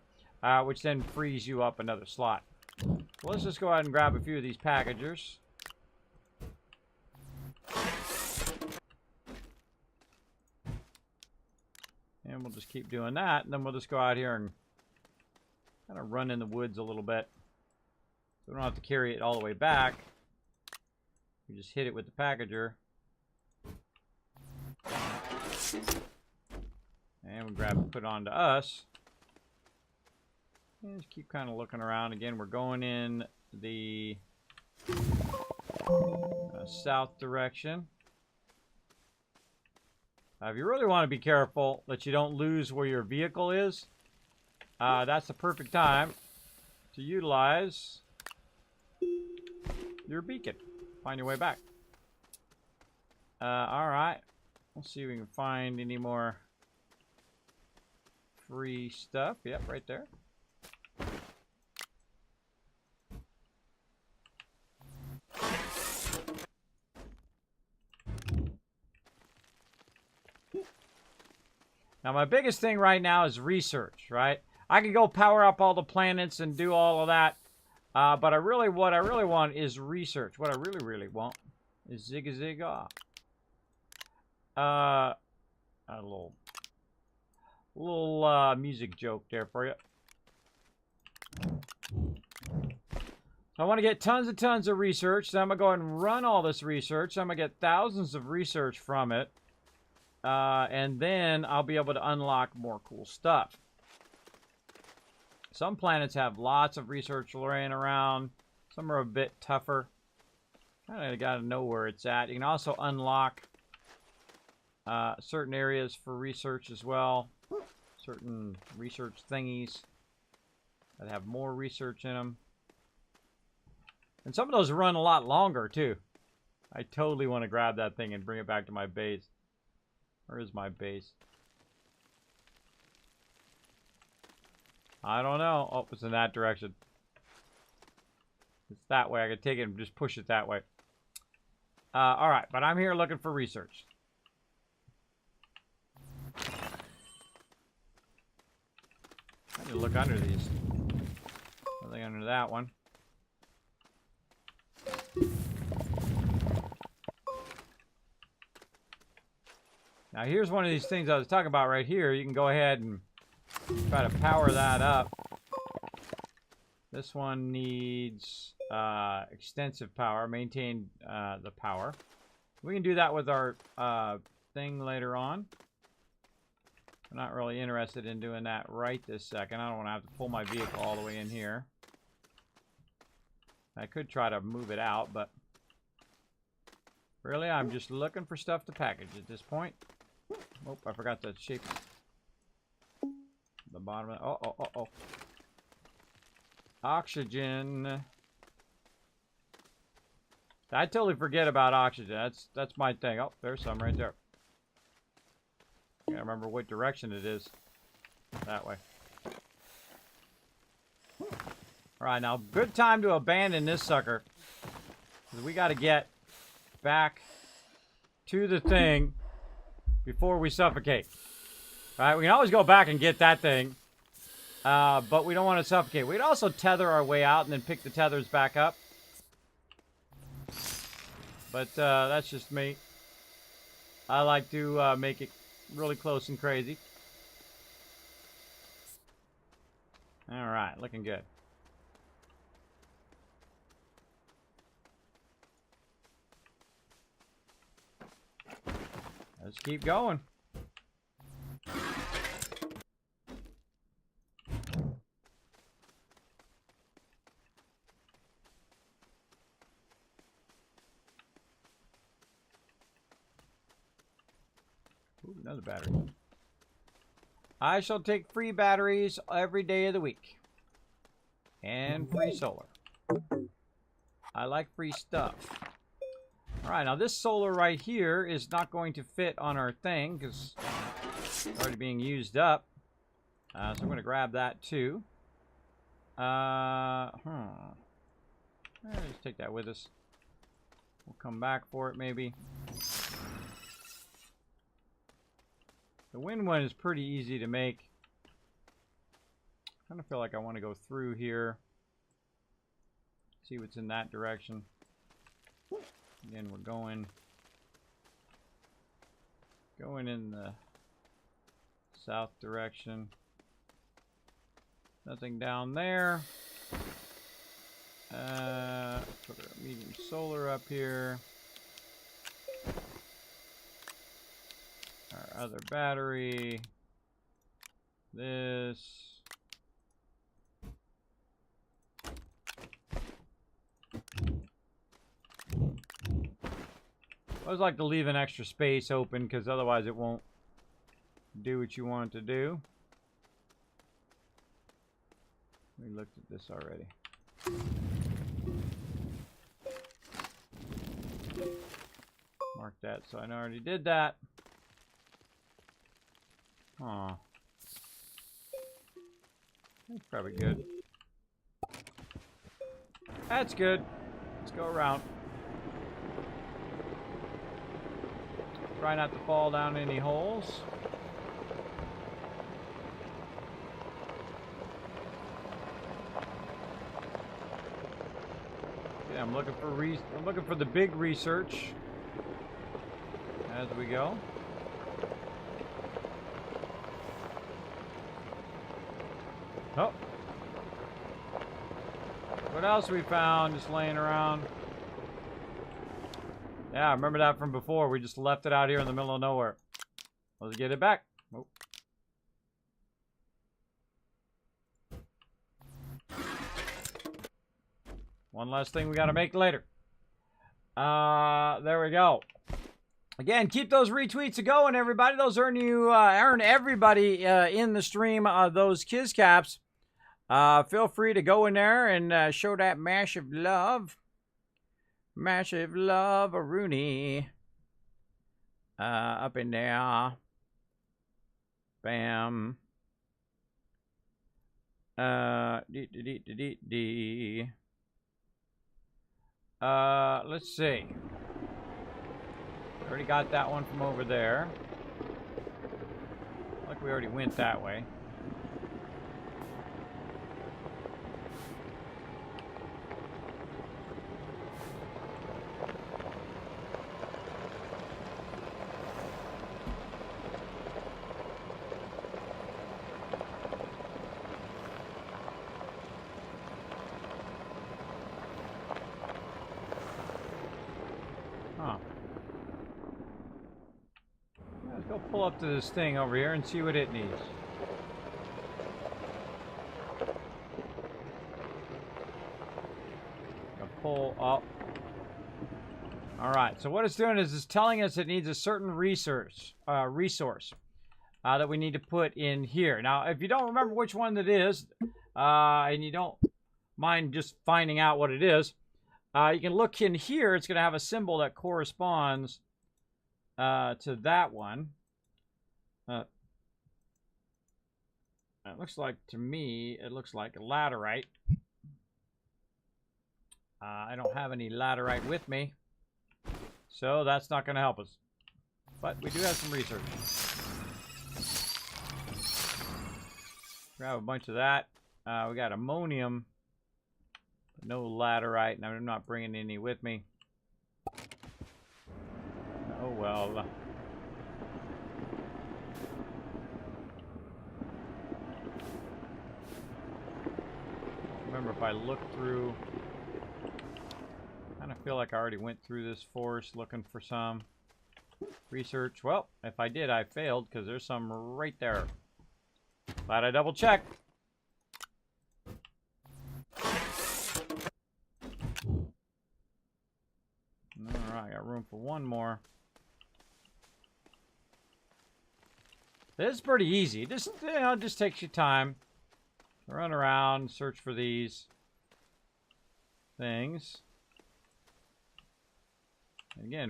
[SPEAKER 1] which then frees you up another slot. Well, let's just go ahead and grab a few of these packagers. And we'll just keep doing that, and then we'll just go out here and kind of run in the woods a little bit. So we don't have to carry it all the way back. We just hit it with the packager. And we grab and put it onto us. And just keep kind of looking around. Again, we're going in the south direction. If you really want to be careful that you don't lose where your vehicle is, that's the perfect time to utilize your beacon. Find your way back. Alright. We'll see if we can find any more free stuff. Yep, right there. Now, my biggest thing right now is research, right? I can go power up all the planets and do all of that. But what I really want is research. What I really want is zigga. A little music joke there for you. I want to get tons and tons of research. So I'm going to go ahead and run all this research. I'm going to get thousands of research from it. And then I'll be able to unlock more cool stuff. Some planets have lots of research laying around. Some are a bit tougher. Kind of got to know where it's at. You can also unlock certain areas for research as well. Certain research thingies that have more research in them. And some of those run a lot longer, too. I totally want to grab that thing and bring it back to my base. Where is my base? I don't know. Oh, it's in that direction. It's that way. I can take it and just push it that way. Alright, but I'm here looking for research. I need to look under these. Nothing under that one. Now here's one of these things I was talking about right here. You can go ahead and try to power that up. This one needs extensive power. Maintain the power. We can do that with our thing later on. I'm not really interested in doing that right this second. I don't want to have to pull my vehicle all the way in here. I could try to move it out, but really I'm just looking for stuff to package at this point. Oh, I forgot to shape the bottom of it. Oh. Oxygen. I totally forget about oxygen. That's my thing. Oh, there's some right there. I can't remember what direction it is. That way. Alright, now good time to abandon this sucker. Because we got to get back to the thing before we suffocate. Right? We can always go back and get that thing. But we don't want to suffocate. We'd also tether our way out and then pick the tethers back up. But that's just me. I like to make it really close and crazy. Alright, looking good. Let's keep going. Ooh, another battery. I shall take free batteries every day of the week. And free solar. I like free stuff. Alright, now this solar right here is not going to fit on our thing because it's already being used up. So I'm going to grab that too. Let's take that with us. We'll come back for it maybe. The wind one is pretty easy to make. kind of feel like I want to go through here. See what's in that direction. Again, we're going in the south direction. Nothing down there. Put a medium solar up here. Our other battery. This. I always like to leave an extra space open because otherwise it won't do what you want it to do. We looked at this already. Mark that so I know I already did that. Aw. That's probably good. That's good. Let's go around. Try not to fall down any holes. Yeah, I'm looking for the big research as we go. Oh. What else we found just laying around? Yeah, I remember that from before. We just left it out here in the middle of nowhere. Let's get it back. Oh. One last thing we got to make later. There we go. Again, keep those retweets going, everybody. Those earn everybody in the stream those Kiz caps. Feel free to go in there and show that massive love. Massive love, Rooney. Up in there. Bam. Let's see. Already got that one from over there. Like we already went that way. Pull up to this thing over here and see what it needs. Pull up. Alright, so what it's doing is it's telling us it needs a certain resource that we need to put in here. Now, if you don't remember which one that is, and you don't mind just finding out what it is, you can look in here. It's going to have a symbol that corresponds to that one. It looks like, to me, it looks like a laterite. I don't have any laterite with me, so that's not going to help us. But we do have some research. Grab a bunch of that. We got ammonium, but no laterite, and I'm not bringing any with me. Oh well. Remember, if I look through, I kind of feel like I already went through this forest looking for some research. Well, if I did, I failed because there's some right there. Glad I double checked. Alright, got room for one more. This is pretty easy. Just, just takes you time. Run around, search for these things. Again,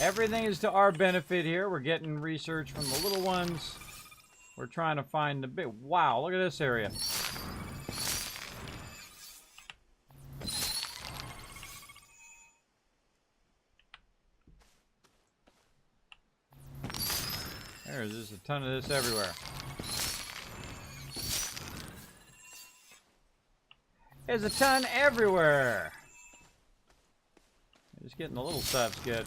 [SPEAKER 1] everything is to our benefit here. We're getting research from the little ones. We're trying to find the big. Wow, look at this area. There's just a ton of this everywhere. There's a ton everywhere. Just getting the little stuff's good.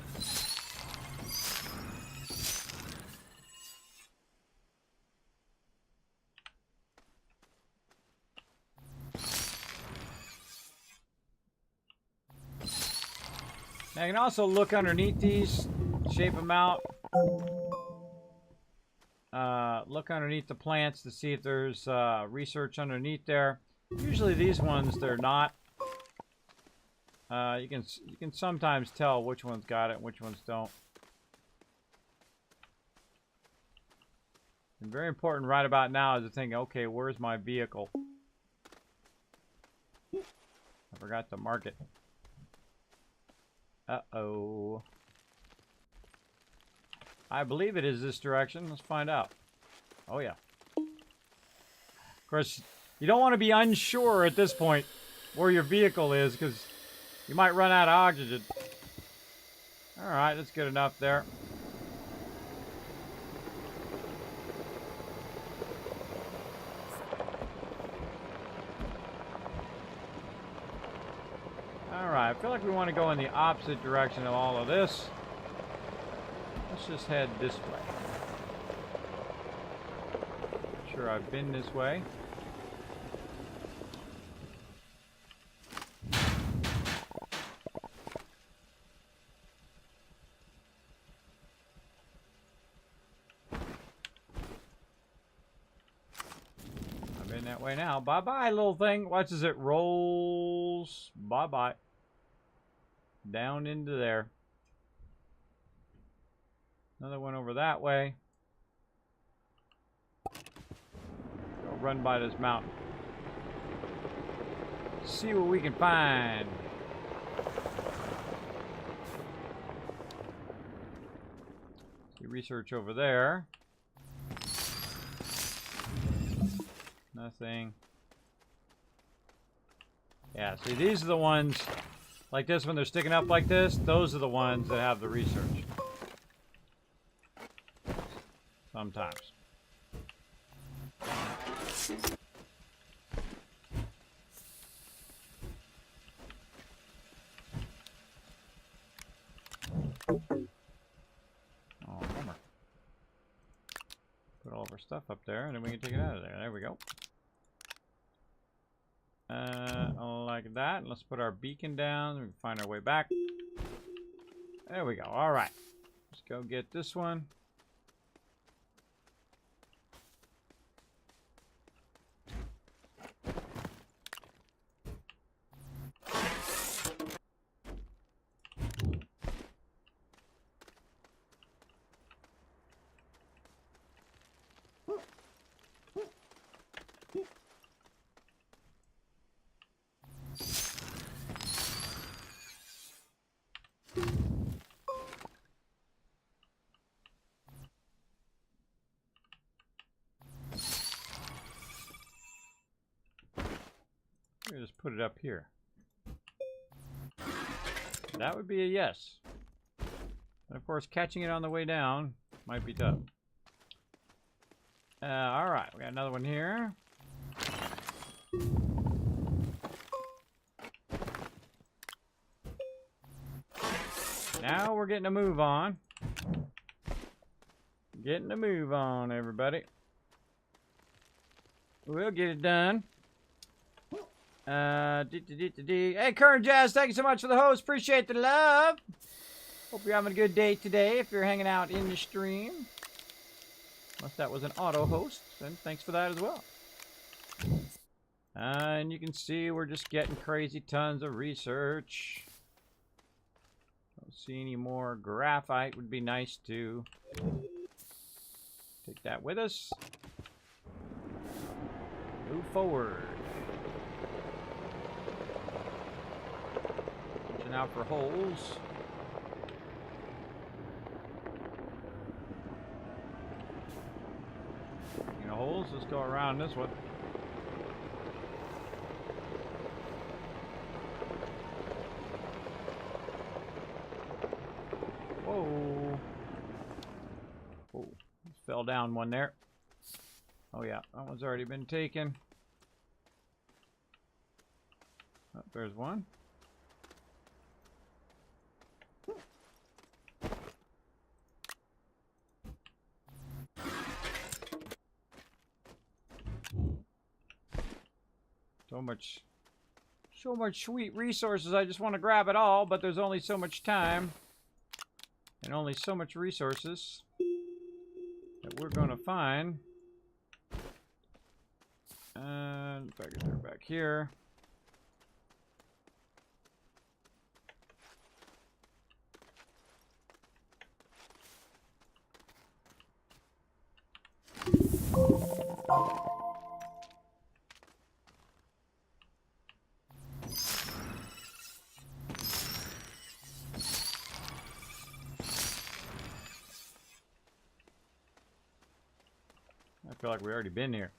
[SPEAKER 1] Now you can also look underneath these, shape them out. Look underneath the plants to see if there's research underneath there. Usually these ones, they're not. You can sometimes tell which ones got it and which ones don't. And very important right about now is to think, okay, where's my vehicle? I forgot to mark it. Uh-oh. I believe it is this direction. Let's find out. Oh, yeah. Of course, you don't want to be unsure at this point where your vehicle is, because you might run out of oxygen. Alright, that's good enough there. Alright, I feel like we want to go in the opposite direction of all of this. Let's just head this way. Not sure I've been this way. I've been that way now. Bye-bye, little thing. Watch as it rolls. Bye-bye. Down into there. Another one over that way. Go run by this mountain. See what we can find. See research over there. Nothing. Yeah, see, these are the ones like this when they're sticking up like this. Those are the ones that have the research. Sometimes. Oh, bummer. Put all of our stuff up there, and then we can take it out of there. There we go. Like that. Let's put our beacon down. We can find our way back. There we go. All right. Let's go get this one. Just put it up here. That would be a yes. And of course, catching it on the way down might be tough. All right, we got another one here. Now we're getting a move on. Getting a move on, everybody. We'll get it done. Hey, Current Jazz, thank you so much for the host. Appreciate the love. Hope you're having a good day today if you're hanging out in the stream. Unless that was an auto host, then thanks for that as well. And you can see we're just getting crazy tons of research. Don't see any more graphite. Would be nice to take that with us. Move forward. Watching out for holes. You know, holes. Let's go around this one. Whoa. Oh, fell down one there. Oh yeah, that one's already been taken. Oh, there's one. So much sweet resources. I just want to grab it all, but there's only so much time and only so much resources that we're going to find. And package are back here. I feel like we already been here.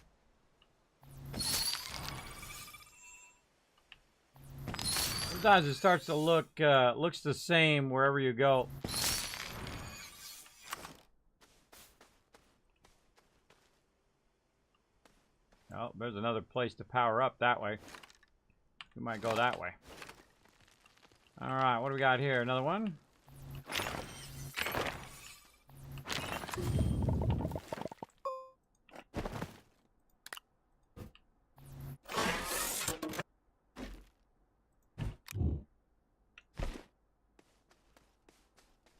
[SPEAKER 1] Sometimes it starts to look looks the same wherever you go. Oh, there's another place to power up that way. We might go that way. All right, what do we got here? Another one?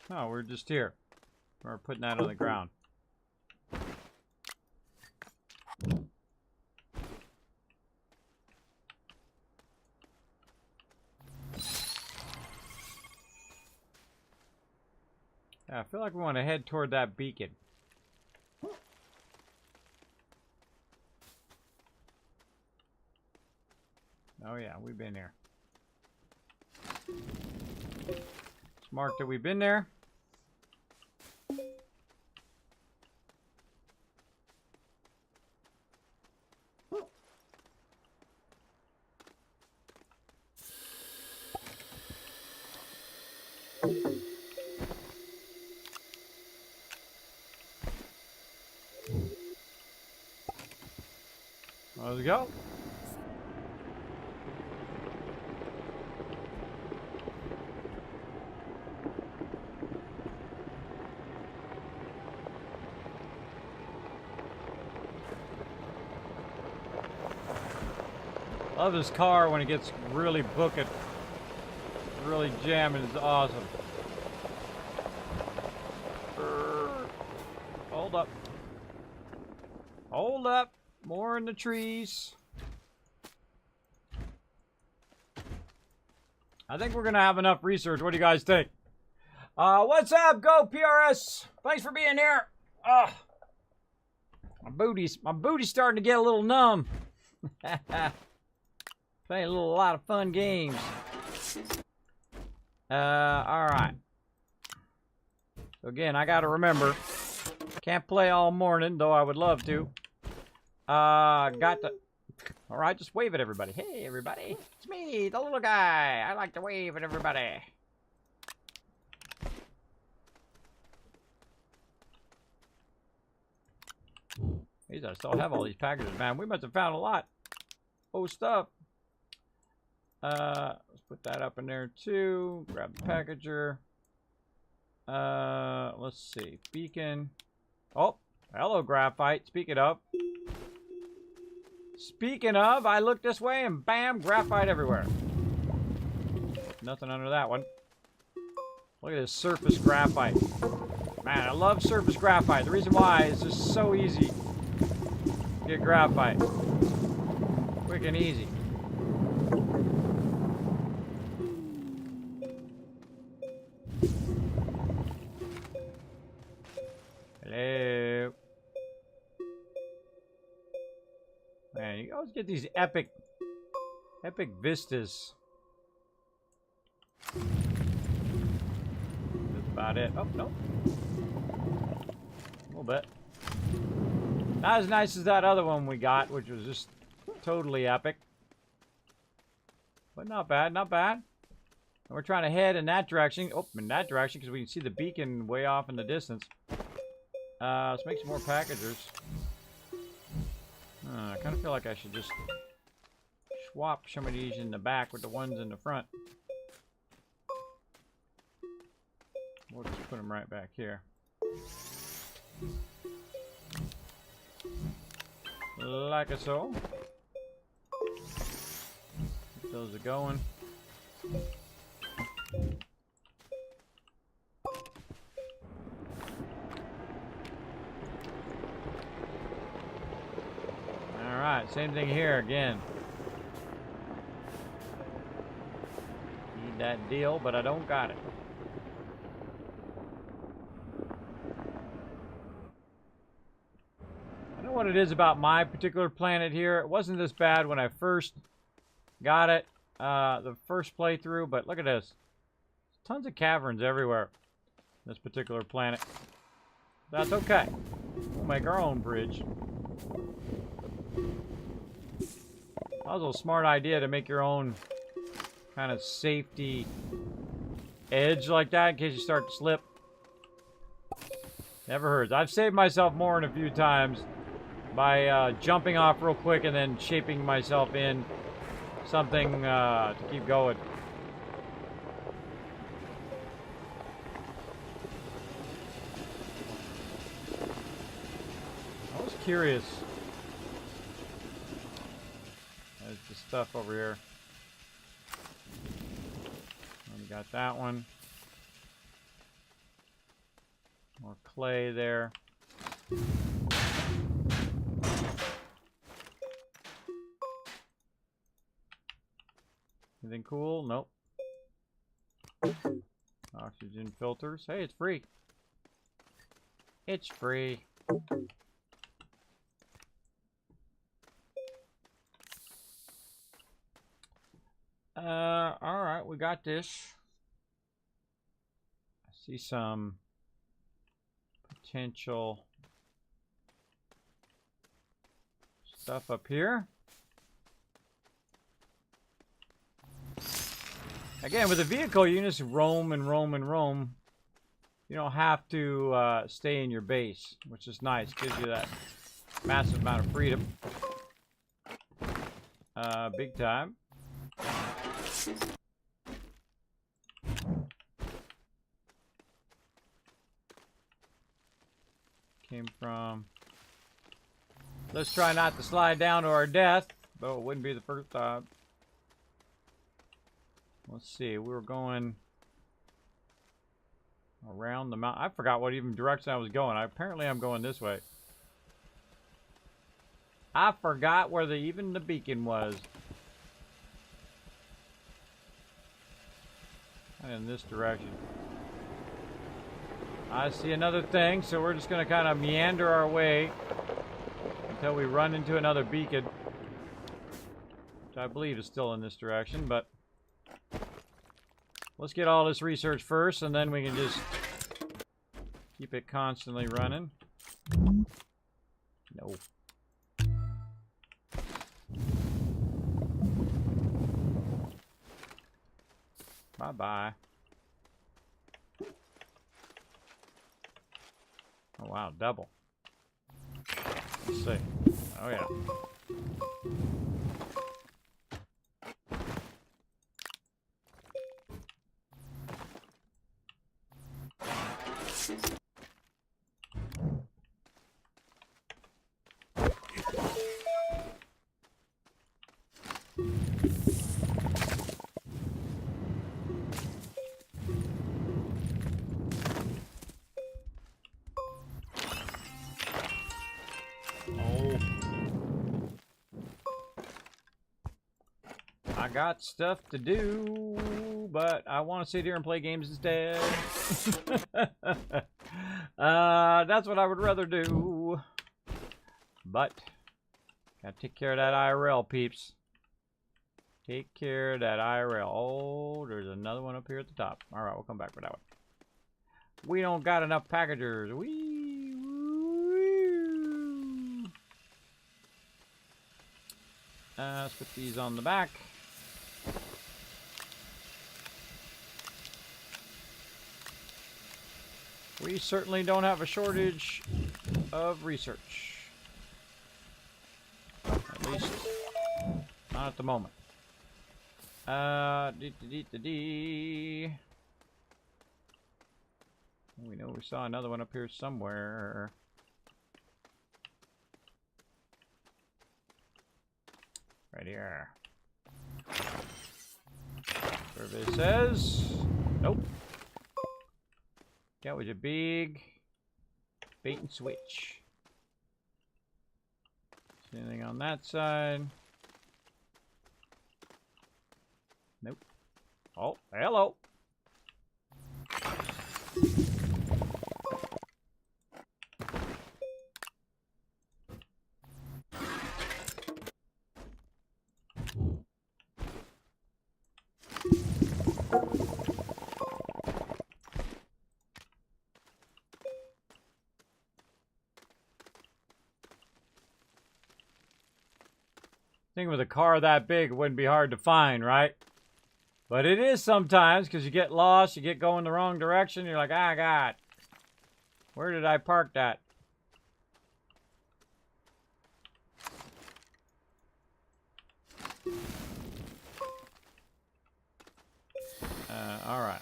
[SPEAKER 1] Oh, we're just here. We're putting that on the ground. Yeah, I feel like we want to head toward that beacon. Oh yeah, we've been there. It's marked that we've been there. Let's go. Love this car when it gets really booking, really jamming. It's awesome. Hold up. Hold up. More in the trees. I think we're going to have enough research. What do you guys think? What's up? Go PRS. Thanks for being here. My booty's starting to get a little numb. Playing a lot of fun games. Alright. So again, I gotta remember, can't play all morning, though I would love to. Got to... Alright, just wave at everybody. Hey, everybody. It's me, the little guy. I like to wave at everybody. Geez, I still have all these packages, man. We must have found a lot. Oh, stuff. Let's put that up in there, too. Grab the packager. Let's see. Beacon. Oh, hello, graphite. Speaking of, I look this way and bam, graphite everywhere. Nothing under that one. Look at this surface graphite. Man, I love surface graphite. The reason why is it's just so easy to get graphite. Quick and easy. Hello. Man, you always get these epic vistas. That's about it. Oh, no. A little bit. Not as nice as that other one we got, which was just totally epic. But not bad, not bad. And we're trying to head in that direction. Oh, in that direction, because we can see the beacon way off in the distance. Let's make some more packagers. I kind of feel like I should just swap some of these in the back with the ones in the front. We'll just put them right back here. Like so. Get those are going. Alright, same thing here again. Need that deal, but I don't got it. I know what it is about my particular planet here. It wasn't this bad when I first got it, the first playthrough, but look at this. Tons of caverns everywhere. This particular planet. That's okay. We'll make our own bridge. That was a smart idea to make your own kind of safety edge like that in case you start to slip. Never hurts. I've saved myself more than a few times by jumping off real quick and then shaping myself in something to keep going. I was curious. There's the stuff over here. We got that one. More clay there. Anything cool? Nope. Oxygen filters. Hey, it's free. It's free. Alright, we got this. I see some potential stuff up here. Again, with the vehicle, you can just roam and roam and roam. You don't have to stay in your base, which is nice. Gives you that massive amount of freedom. Big time. Came from... Let's try not to slide down to our death, though it wouldn't be the first time. Let's see, we were going around the mountain. I forgot what even direction I was going. Apparently I'm going this way. I forgot where even the beacon was. In this direction. I see another thing, so we're just going to kind of meander our way until we run into another beacon, which I believe is still in this direction, but let's get all this research first, and then we can just keep it constantly running. No. Bye-bye. Oh, wow, double. Let's see. Oh, yeah. I got stuff to do, but I want to sit here and play games instead. That's what I would rather do. But, gotta take care of that IRL, peeps. Take care of that IRL. Oh, there's another one up here at the top. Alright, we'll come back for that one. We don't got enough packagers. Let's put these on the back. We certainly don't have a shortage of research. At least, not at the moment. We know we saw another one up here somewhere. Right here. Survey says, nope. That was a big bait and switch. Anything on that side? Nope. Oh, hello. I think with a car that big, it wouldn't be hard to find, right? But it is sometimes, because you get lost, you get going the wrong direction, you're like, ah, God, where did I park that? All right.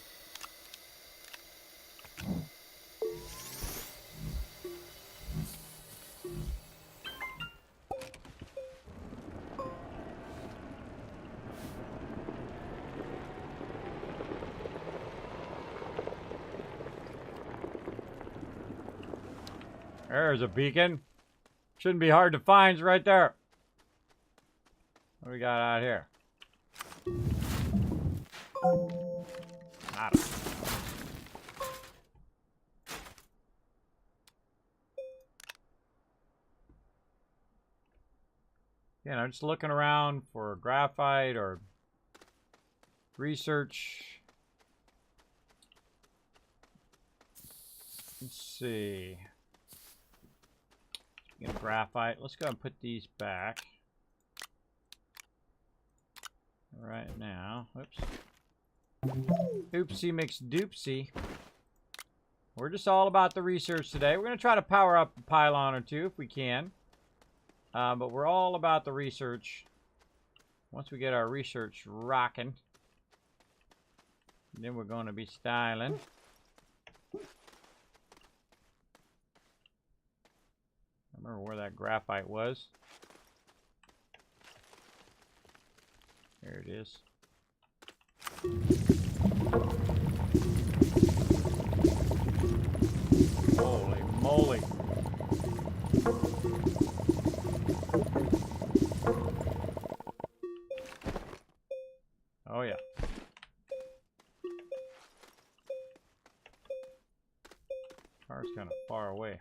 [SPEAKER 1] There's a beacon. Shouldn't be hard to find. It's right there. What do we got out here? Nada. Yeah, I'm just looking around for graphite or research. Let's see. Get graphite. Let's go and put these back. Right now. Oops. Oopsie mix doopsie. We're just all about the research today. We're going to try to power up a pylon or two if we can. But we're all about the research. Once we get our research rocking, then we're going to be styling. I remember where that graphite was. There it is. Holy moly. Oh yeah. Car's kind of far away.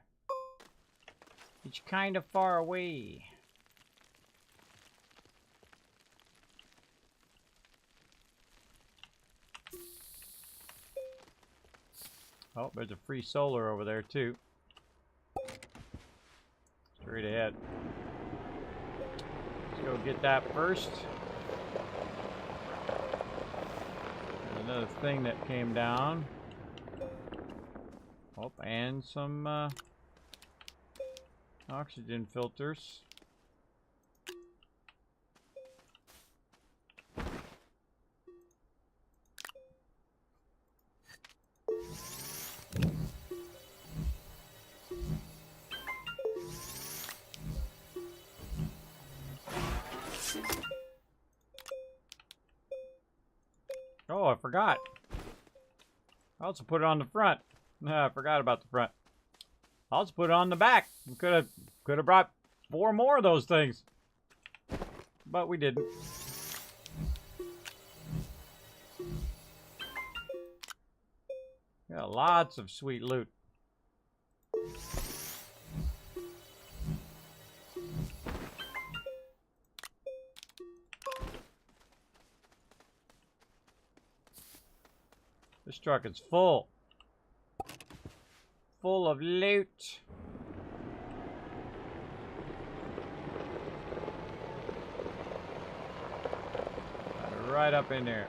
[SPEAKER 1] It's kind of far away. Oh, there's a free solar over there too. Straight ahead. Let's go get that first. There's another thing that came down. Oh, and some oxygen filters. Oh, I forgot. I also put it on the front. No, I forgot about the front. I also put it on the back. We could have brought 4 more of those things, but we didn't. Got lots of sweet loot. This truck is full. Full of loot. Right up in there.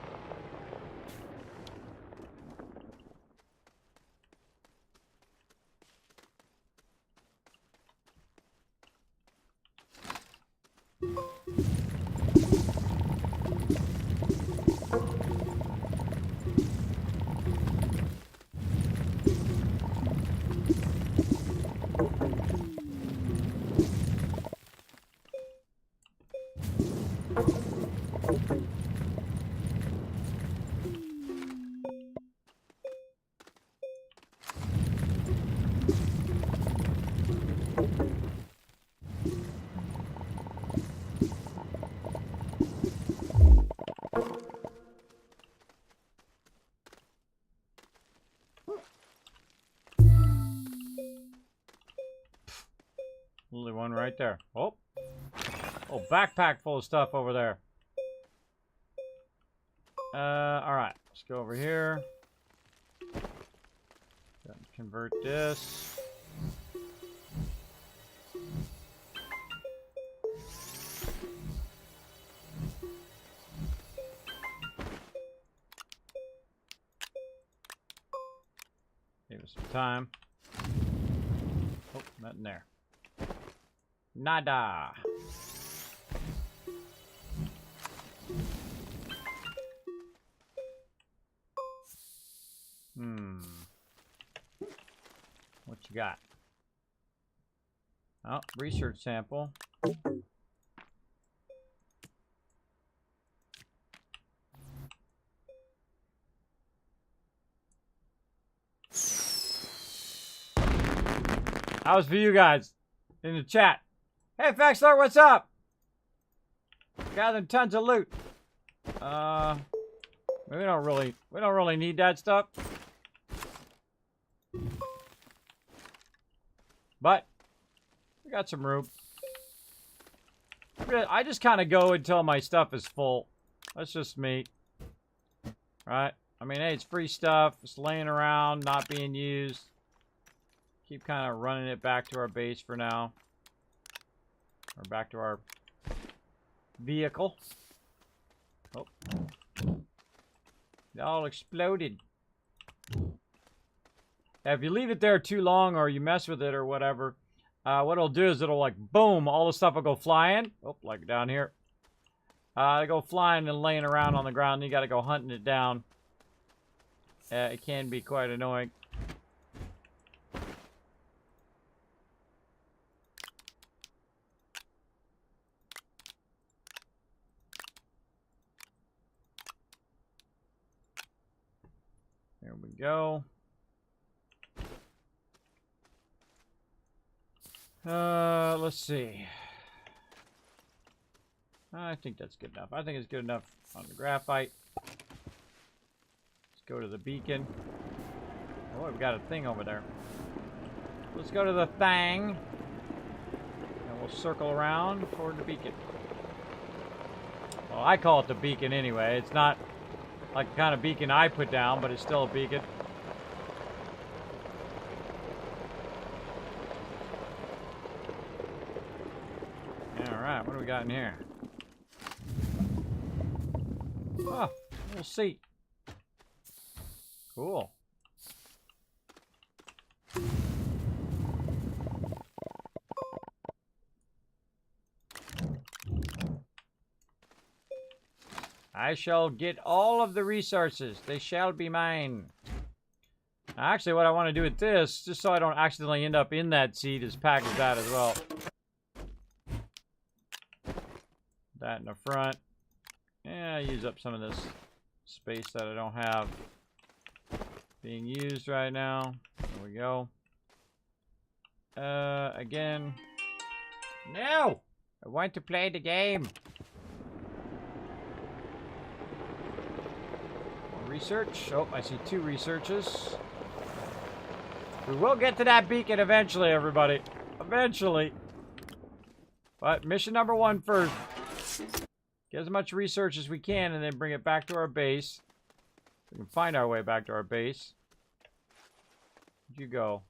[SPEAKER 1] Only one right there. Oh, backpack full of stuff over there. All right, let's go over here. Convert this. Give us some time. Oh, nothing there. Nada. What you got? Oh, research sample. That was for you guys in the chat. Hey, Faxler, what's up? Gathering tons of loot. We don't really need that stuff. But we got some room. I just kind of go until my stuff is full. That's just me. Right? I mean, hey, it's free stuff. It's laying around, not being used. Keep kind of running it back to our base for now. Or back to our vehicle. Oh. It all exploded. If you leave it there too long or you mess with it or whatever, what it'll do is it'll like, boom, all the stuff will go flying. Oh, like down here. They go flying and laying around on the ground. You got to go hunting it down. It can be quite annoying. There we go. Let's see. I think that's good enough. I think it's good enough on the graphite. Let's go to the beacon. Oh, we've got a thing over there. Let's go to the thing. And we'll circle around toward the beacon. Well, I call it the beacon anyway. It's not like the kind of beacon I put down, but it's still a beacon. Alright, what do we got in here? Oh, little seat. Cool. I shall get all of the resources. They shall be mine. Actually, what I want to do with this, just so I don't accidentally end up in that seat, is package that as well. That in the front. Yeah, use up some of this space that I don't have being used right now. There we go. Again. No! I want to play the game. Research. Oh, I see 2 researches. We will get to that beacon eventually, everybody. Eventually. But mission number 1 first. Get as much research as we can and then bring it back to our base. We can find our way back to our base. Where'd you go?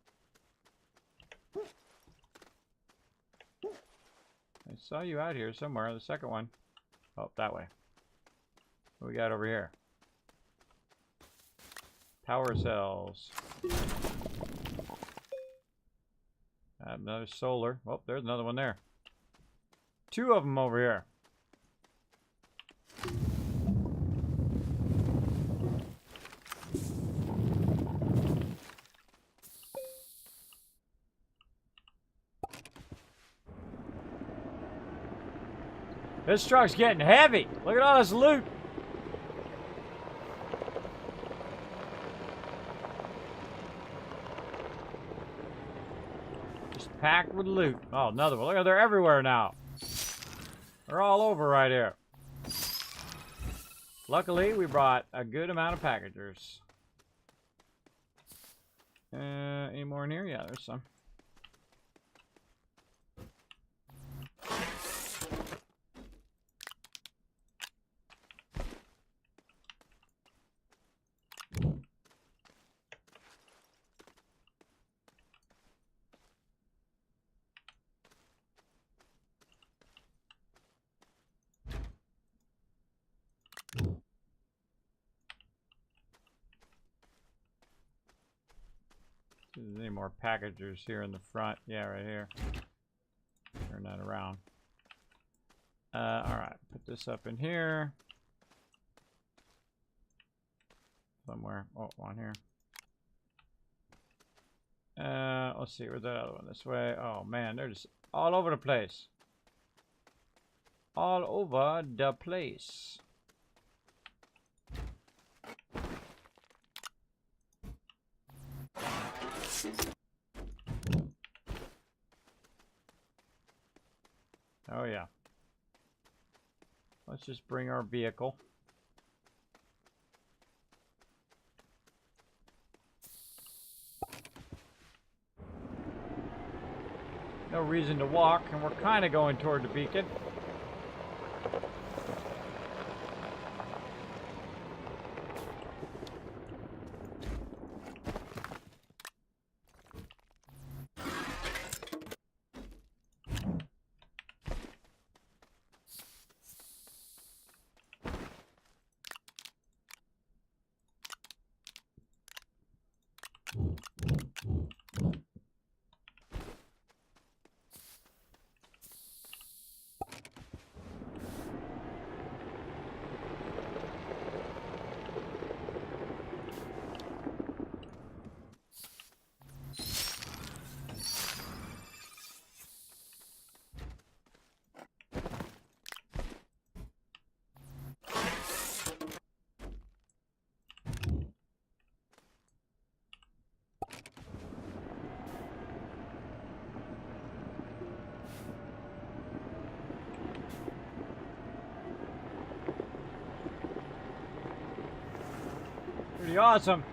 [SPEAKER 1] I saw you out here somewhere. The second one. Oh, that way. What we got over here? Power cells. Another solar. Oh, there's another one there. 2 of them over here. This truck's getting heavy. Look at all this loot. Just packed with loot. Oh, another one. Look, they're everywhere now. They're all over right here. Luckily, we brought a good amount of packagers. Any more in here? Yeah, there's some. Any more packagers here in the front? Yeah, right here. Turn that around. Alright, put this up in here. Somewhere. Oh, on here. Let's see, where's that other one? This way. Oh man, they're just all over the place. All over the place. Oh yeah. Let's just bring our vehicle. No reason to walk, and we're kind of going toward the beacon. Pretty awesome.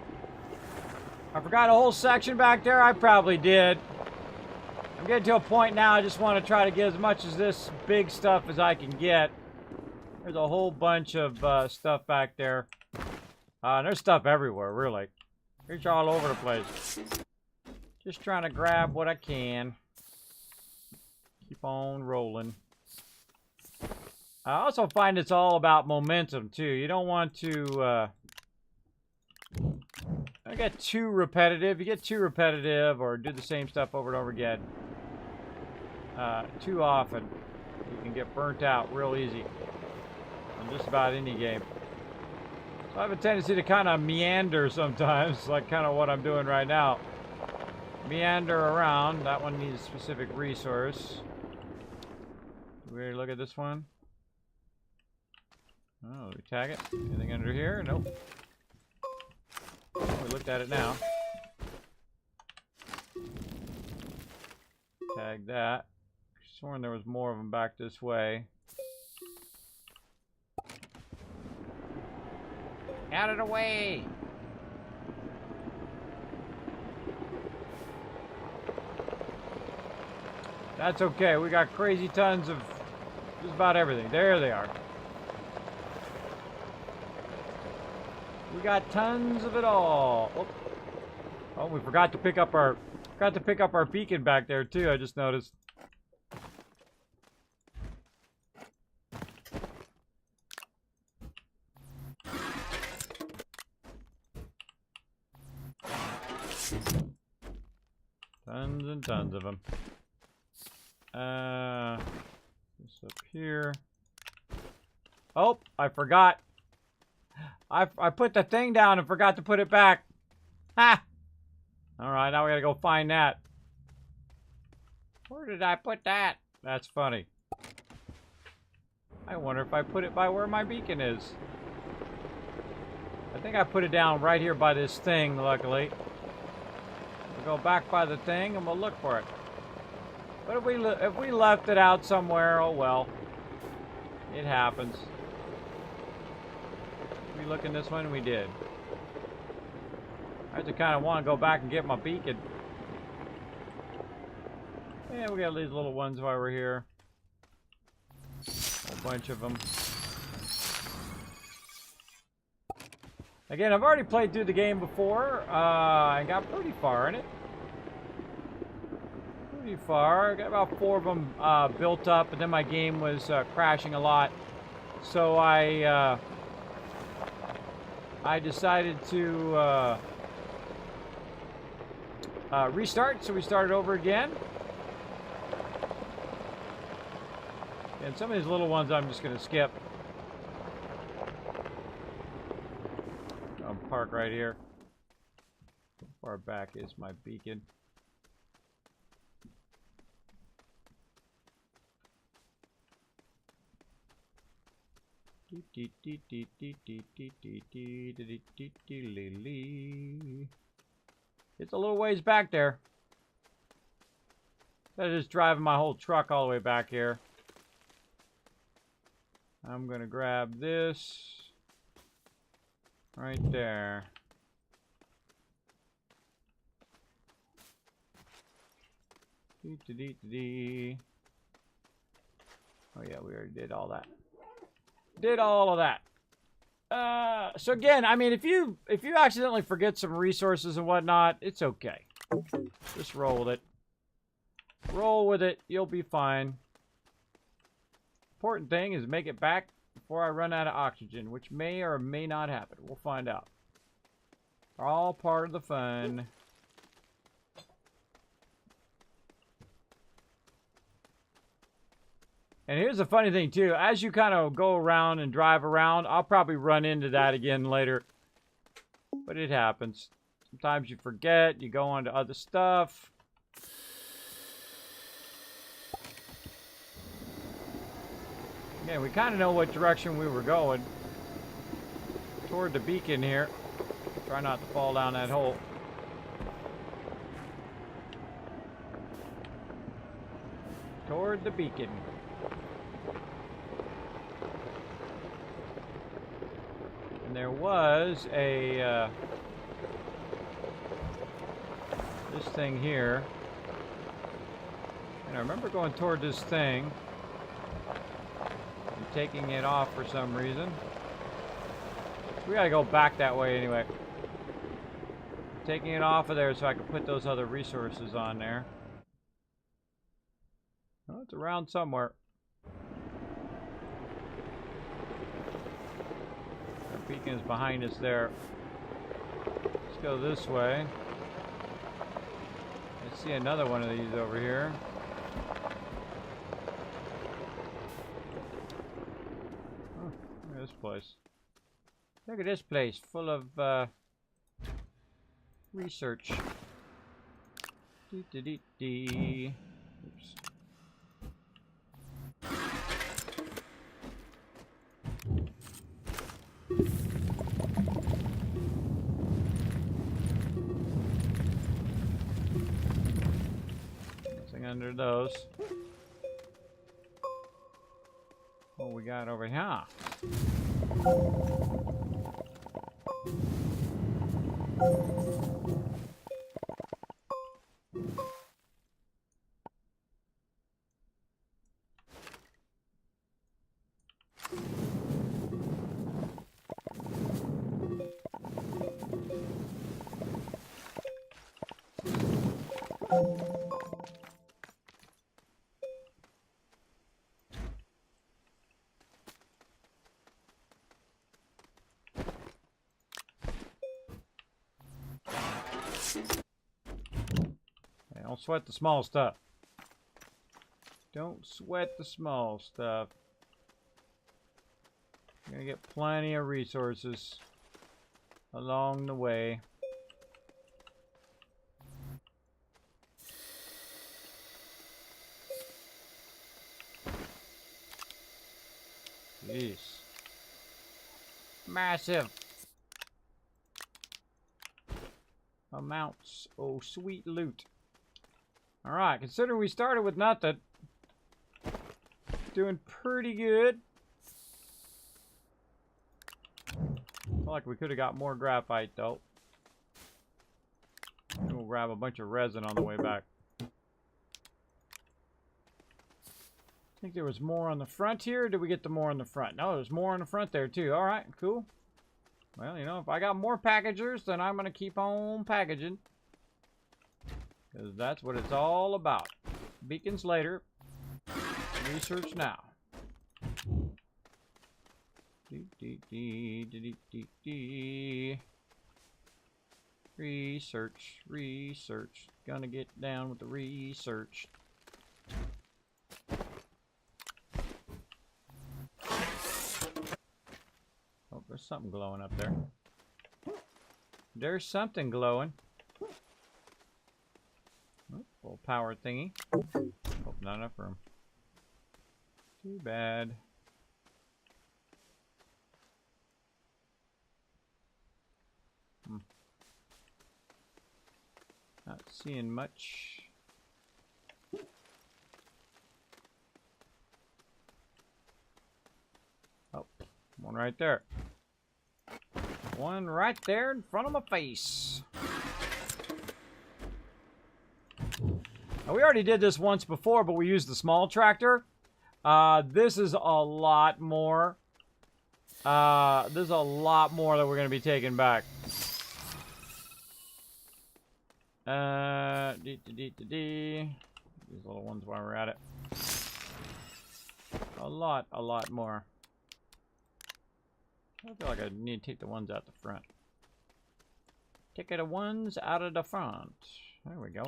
[SPEAKER 1] I forgot a whole section back there. I probably did. I'm getting to a point now I just want to try to get as much of this big stuff as I can get. There's a whole bunch of stuff back there. There's stuff everywhere, really. It's all over the place. Just trying to grab what I can. Keep on rolling. I also find it's all about momentum, too. You don't want to... I get too repetitive. You get too repetitive or do the same stuff over and over again. Too often, you can get burnt out real easy in just about any game. So I have a tendency to kind of meander sometimes, like kind of what I'm doing right now. Meander around. That one needs a specific resource. Do we look at this one? Oh, we tag it. Anything under here? Nope. We looked at it now. Tag that. Sworn there was more of them back this way. Out of the way! That's okay. We got crazy tons of just about everything. There they are. We got tons of it all. Oh, we forgot to pick up our beacon back there too. I just noticed. Tons and tons of them. This up here. Oh, I forgot. I put the thing down and forgot to put it back. Ha! Alright, now we gotta go find that. Where did I put that? That's funny. I wonder if I put it by where my beacon is. I think I put it down right here by this thing, luckily. We'll go back by the thing and we'll look for it. But if we left it out somewhere, oh well. It happens. We looking this one? We did. I just kind of want to go back and get my beacon. Yeah, we got these little ones while we're here. A bunch of them. Again, I've already played through the game before. I got pretty far in it. Pretty far. I got about 4 of them built up, but then my game was crashing a lot. So I decided to restart, so we started over again. And some of these little ones I'm just going to skip. I'll park right here. How far back is my beacon? It's a little ways back there. Instead of just driving my whole truck all the way back here. I'm gonna grab this right there. Oh yeah, we already did all that. Did all of that. So again, I mean, if you accidentally forget some resources and whatnot, it's okay. Just roll with it. Roll with it. You'll be fine. Important thing is make it back before I run out of oxygen, which may or may not happen. We'll find out. All part of the fun. And here's the funny thing, too. As you kind of go around and drive around, I'll probably run into that again later. But it happens. Sometimes you forget. You go on to other stuff. Again, we kind of know what direction we were going. Toward the beacon here. Try not to fall down that hole. Toward the beacon. And there was a this thing here. And I remember going toward this thing and taking it off for some reason. We gotta go back that way anyway. Taking it off of there so I can put those other resources on there. Oh, it's around somewhere. Our beacon is behind us there. Let's go this way. I see another one of these over here. Oh, look at this place. Look at this place, full of research. Dee. Oops. Nothing under those. What we got over here? Don't sweat the small stuff. Don't sweat the small stuff. You're gonna get plenty of resources along the way. Jeez. Massive amounts. Oh, sweet loot. Alright, considering we started with nothing. Doing pretty good. Feel like we could have got more graphite, though. We'll grab a bunch of resin on the way back. I think there was more on the front here. Or did we get the more on the front? No, there's more on the front there, too. Alright, cool. Well, you know, if I got more packagers, then I'm going to keep on packaging. Because that's what it's all about. Beacons later. Research now. Research, research. Gonna get down with the research. Oh, there's something glowing up there. There's something glowing. Oh, full power thingy. Oh, not enough room. Too bad. Not seeing much. Oh, one right there. One right there in front of my face. Now, we already did this once before, but we used the small tractor. This is a lot more. There's a lot more that we're going to be taking back. These little ones while we're at it. A lot more. I feel like I need to take the ones out the front. Take the ones out of the front. There we go.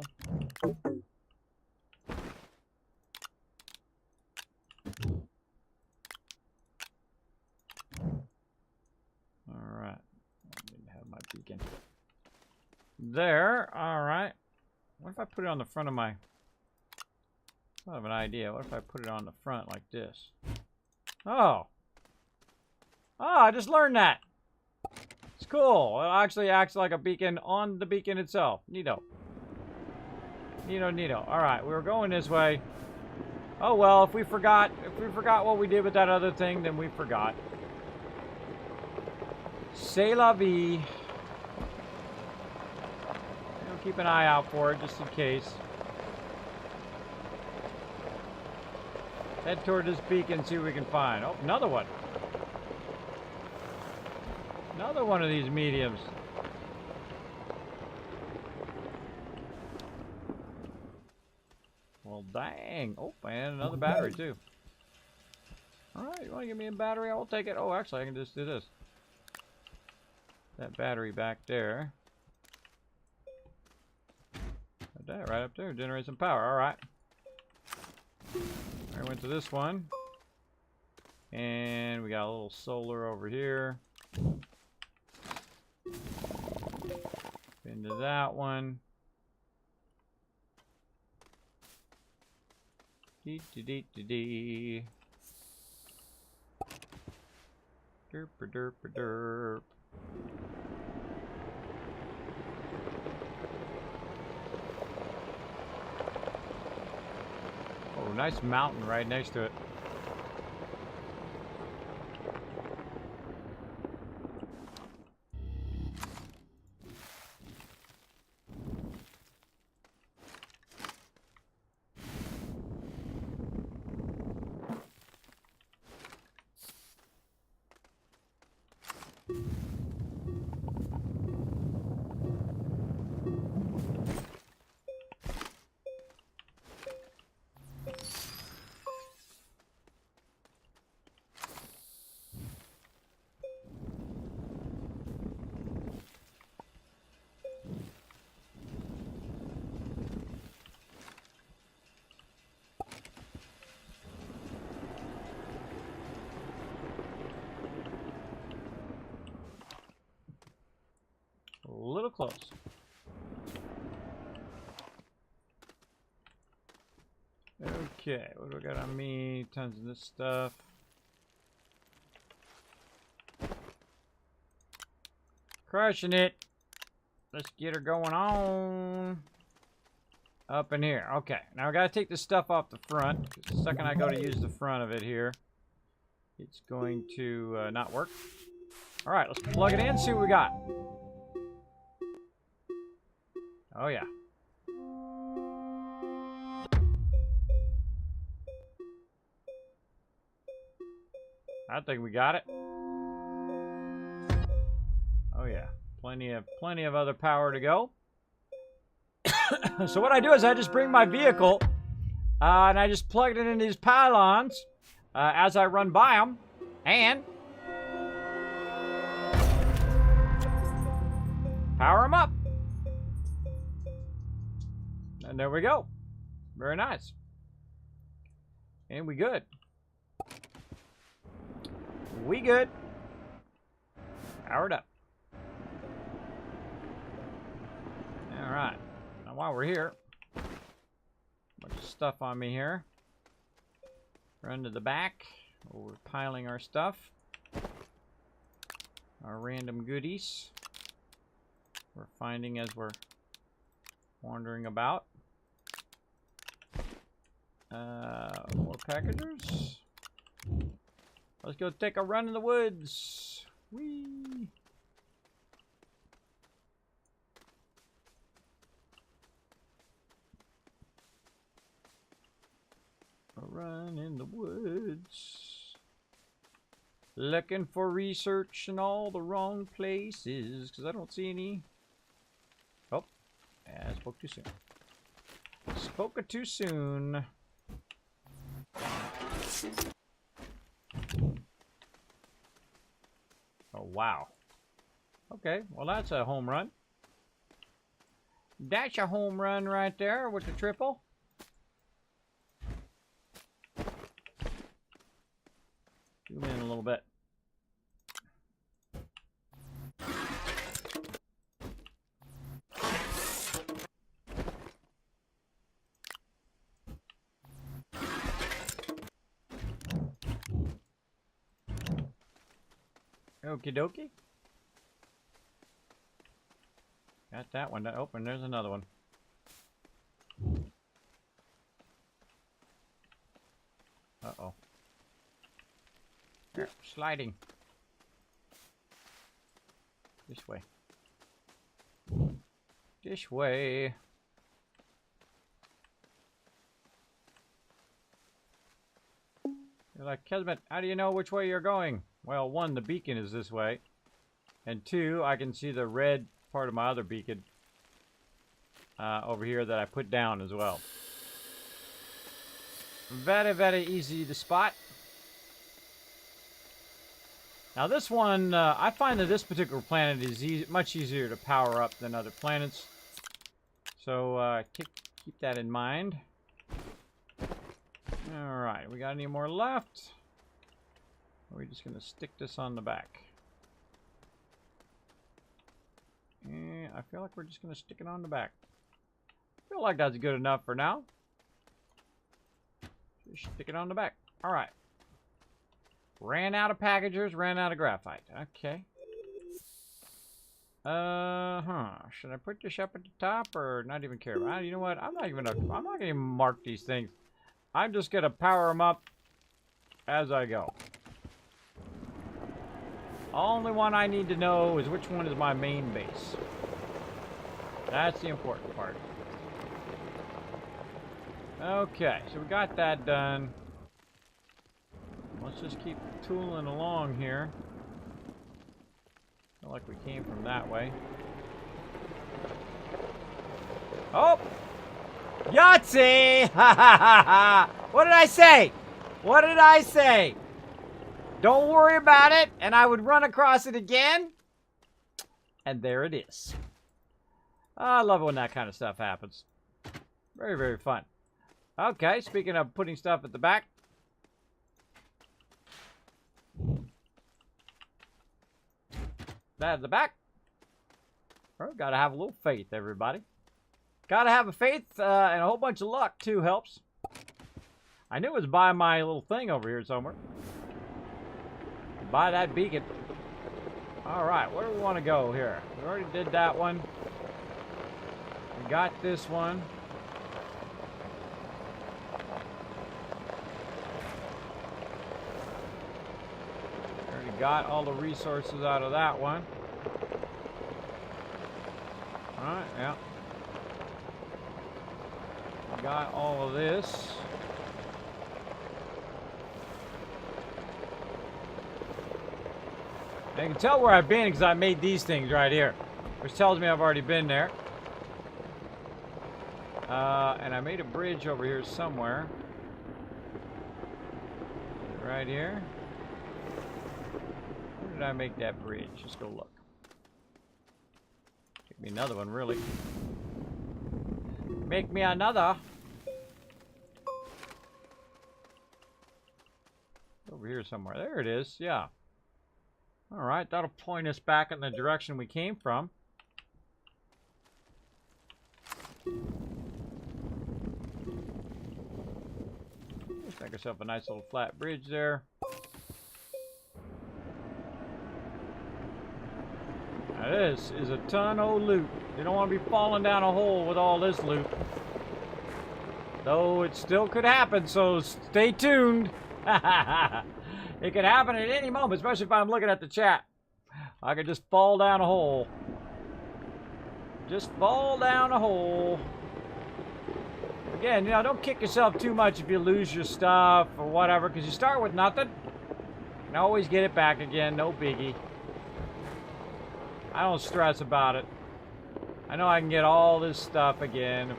[SPEAKER 1] Alright. I need to have my beacon. There. Alright. What if I put it on the front of my... I have an idea. What if I put it on the front like this? Oh. Oh, I just learned that. It's cool. It actually acts like a beacon on the beacon itself. Neato. Neato. Alright, we were going this way. Oh well, if we forgot what we did with that other thing, then we forgot. C'est la vie. We'll keep an eye out for it just in case. Head toward this beacon, see what we can find. Oh, another one. Another one of these mediums. Well, dang. Oh, and another battery, too. Alright, you want to give me a battery? I will take it. Oh, actually, I can just do this. That battery back there. That right up there. Generate some power. Alright. I went to this one. And we got a little solar over here. Into that one. Dee dee dee dee dee. Derp derp derp. Oh, nice mountain right next to it. A little close. Okay, what do we got on me? Tons of this stuff. Crushing it. Let's get her going on. Up in here. Okay. Now I gotta take this stuff off the front. The second I go to use the front of it here, it's going to not work. Alright, let's plug it in, see what we got. Oh yeah. I think we got it. Oh yeah. Plenty of other power to go. So what I do is I just bring my vehicle and I just plug it into these pylons as I run by them, and power them up. And there we go. Very nice. And we good. We good. Powered up. All right. Now while we're here, bunch of stuff on me here. Run to the back. We're piling our stuff. Our random goodies we're finding as we're wandering about. More packagers. Let's go take a run in the woods. Whee! A run in the woods. Looking for research in all the wrong places, because I don't see any. Oh, I spoke too soon. Spoke it too soon. Oh, wow. Okay, well, that's a home run. That's a home run right there with the triple. Zoom in a little bit. Okie dokie. Got that one to open. There's another one. Uh-oh. Here, sliding. This way. This way. You're like, Kismet, how do you know which way you're going? Well, one, the beacon is this way. And two, I can see the red part of my other beacon over here that I put down as well. Very, very easy to spot. Now this one, I find that this particular planet is much easier to power up than other planets. So keep that in mind. Alright, we got any more left? Or are we just going to stick this on the back? And I feel like we're just going to stick it on the back. I feel like that's good enough for now. Just stick it on the back. Alright. Ran out of packagers, ran out of graphite. Okay. Should I put this up at the top or not even care? You know what? I'm not gonna even mark these things. I'm just gonna power them up as I go. Only one I need to know is which one is my main base. That's the important part. Okay, so we got that done. Let's just keep tooling along here. Feel like we came from that way. Oh! Yahtzee! Ha ha ha ha! What did I say? What did I say? Don't worry about it, and I would run across it again. And there it is. I love it when that kind of stuff happens. Very, very fun. Okay, speaking of putting stuff at the back. That at the back. Well, gotta have a little faith, everybody. Gotta have a faith and a whole bunch of luck, too, helps. I knew it was by my little thing over here somewhere. By that beacon. All right, where do we want to go here? We already did that one. We got this one. Already got all the resources out of that one. All right, yeah. We got all of this. I can tell where I've been because I made these things right here, which tells me I've already been there. And I made a bridge over here somewhere. Right here. Where did I make that bridge? Let's go look. Take me another one, really. Make me another. Over here somewhere. There it is, yeah. Alright, that'll point us back in the direction we came from. Just make ourselves a nice little flat bridge there. Now this is a ton of loot. You don't want to be falling down a hole with all this loot. Though it still could happen, so stay tuned. It could happen at any moment, especially if I'm looking at the chat. I could just fall down a hole. Just fall down a hole. Again, you know, don't kick yourself too much if you lose your stuff or whatever, because you start with nothing. You can always get it back again, no biggie. I don't stress about it. I know I can get all this stuff again if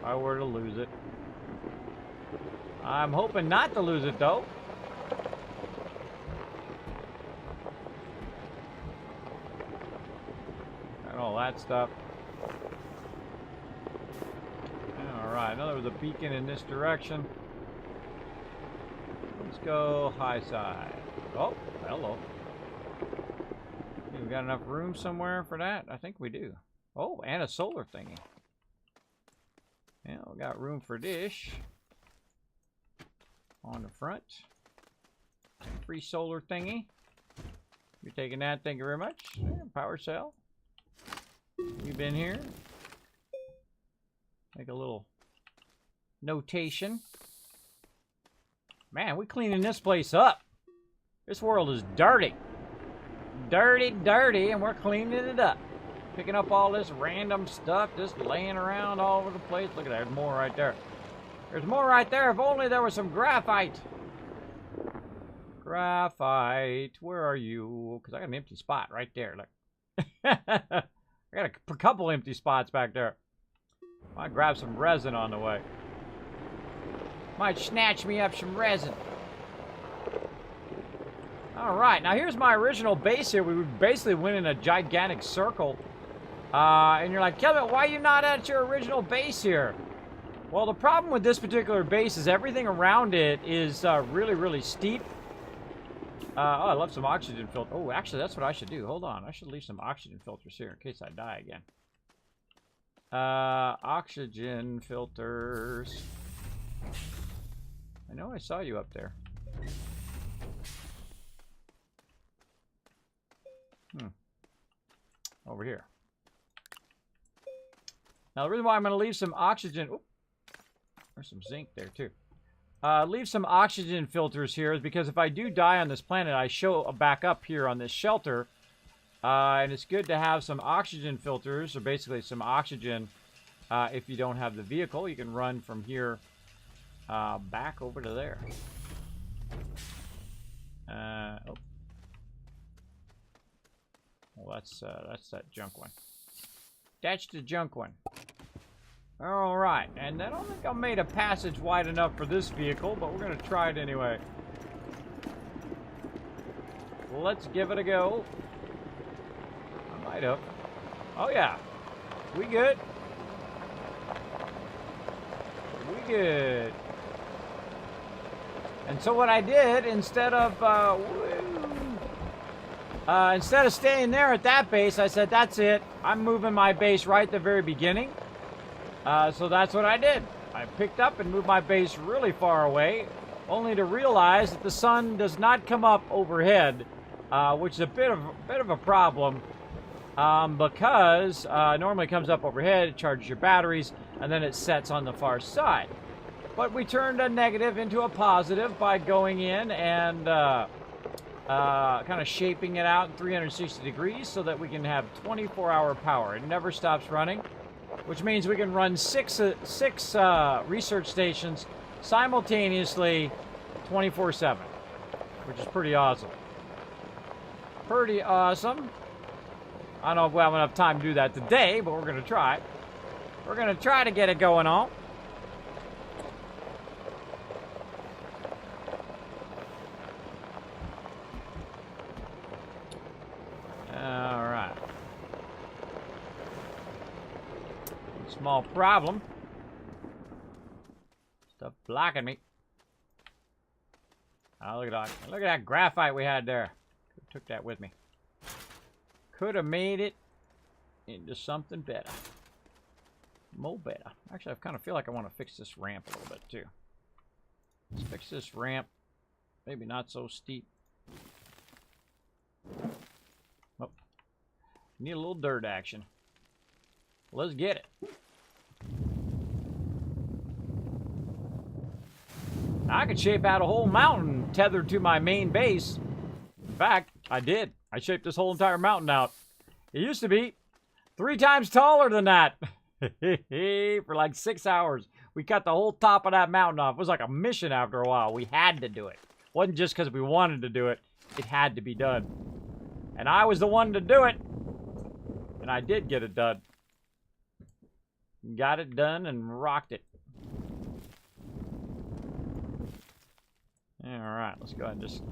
[SPEAKER 1] I were to lose it. I'm hoping not to lose it, though. And all that stuff. Alright, I know there was a beacon in this direction. Let's go high side. Oh, hello. We got enough room somewhere for that? I think we do. Oh, and a solar thingy. Yeah, we got room for dish. On the front. Free solar thingy. You're taking that, thank you very much. Yeah, power cell. You've been here. Make a little notation. Man, we cleaning this place up. This world is dirty. Dirty, dirty, and we're cleaning it up. Picking up all this random stuff just laying around all over the place. Look at that, there's more right there. There's more right there. If only there was some graphite. Graphite, where are you? Because I got an empty spot right there. Look. I got a couple empty spots back there. Might grab some resin on the way. Might snatch me up some resin. Alright, now here's my original base here. We basically went in a gigantic circle. And you're like, Kevin, why are you not at your original base here? Well, the problem with this particular base is everything around it is really, really steep. Oh, I left some oxygen filters. Oh, actually, that's what I should do. Hold on. I should leave some oxygen filters here in case I die again. Oxygen filters. I know I saw you up there. Over here. Now, the reason why I'm going to leave some oxygen... Oop, there's some zinc there, too. Leave some oxygen filters here is because if I do die on this planet, I show back up here on this shelter. And it's good to have some oxygen filters, or basically some oxygen. If you don't have the vehicle, you can run from here back over to there. Oh. Well, that's that junk one. That's the junk one. Alright, and I don't think I made a passage wide enough for this vehicle, but we're going to try it anyway. Let's give it a go. I might have. Oh, yeah. We good. We good. And so what I did, instead of staying there at that base, I said, that's it. I'm moving my base right at the very beginning. So that's what I did. I picked up and moved my base really far away, only to realize that the sun does not come up overhead which is a bit of a problem because normally it comes up overhead, it charges your batteries, and then it sets on the far side. But we turned a negative into a positive by going in and kind of shaping it out in 360 degrees so that we can have 24-hour power. It never stops running, which means we can run six research stations simultaneously 24/7, which is pretty awesome. Pretty awesome. I don't know if we'll have enough time to do that today, but we're going to try. We're going to try to get it going on. All right. Small problem. Stuff blocking me. Oh, look at that graphite we had there. Took that with me. Could have made it into something better. More better. Actually, I kind of feel like I want to fix this ramp a little bit too. Let's fix this ramp. Maybe not so steep. Oh. Need a little dirt action. Let's get it. I could shape out a whole mountain tethered to my main base. In fact, I did. I shaped this whole entire mountain out. It used to be 3 times taller than that. For like 6 hours. We cut the whole top of that mountain off. It was like a mission after a while. We had to do it. It wasn't just because we wanted to do it. It had to be done. And I was the one to do it. And I did get it done. Got it done and rocked it. Alright, let's go ahead and just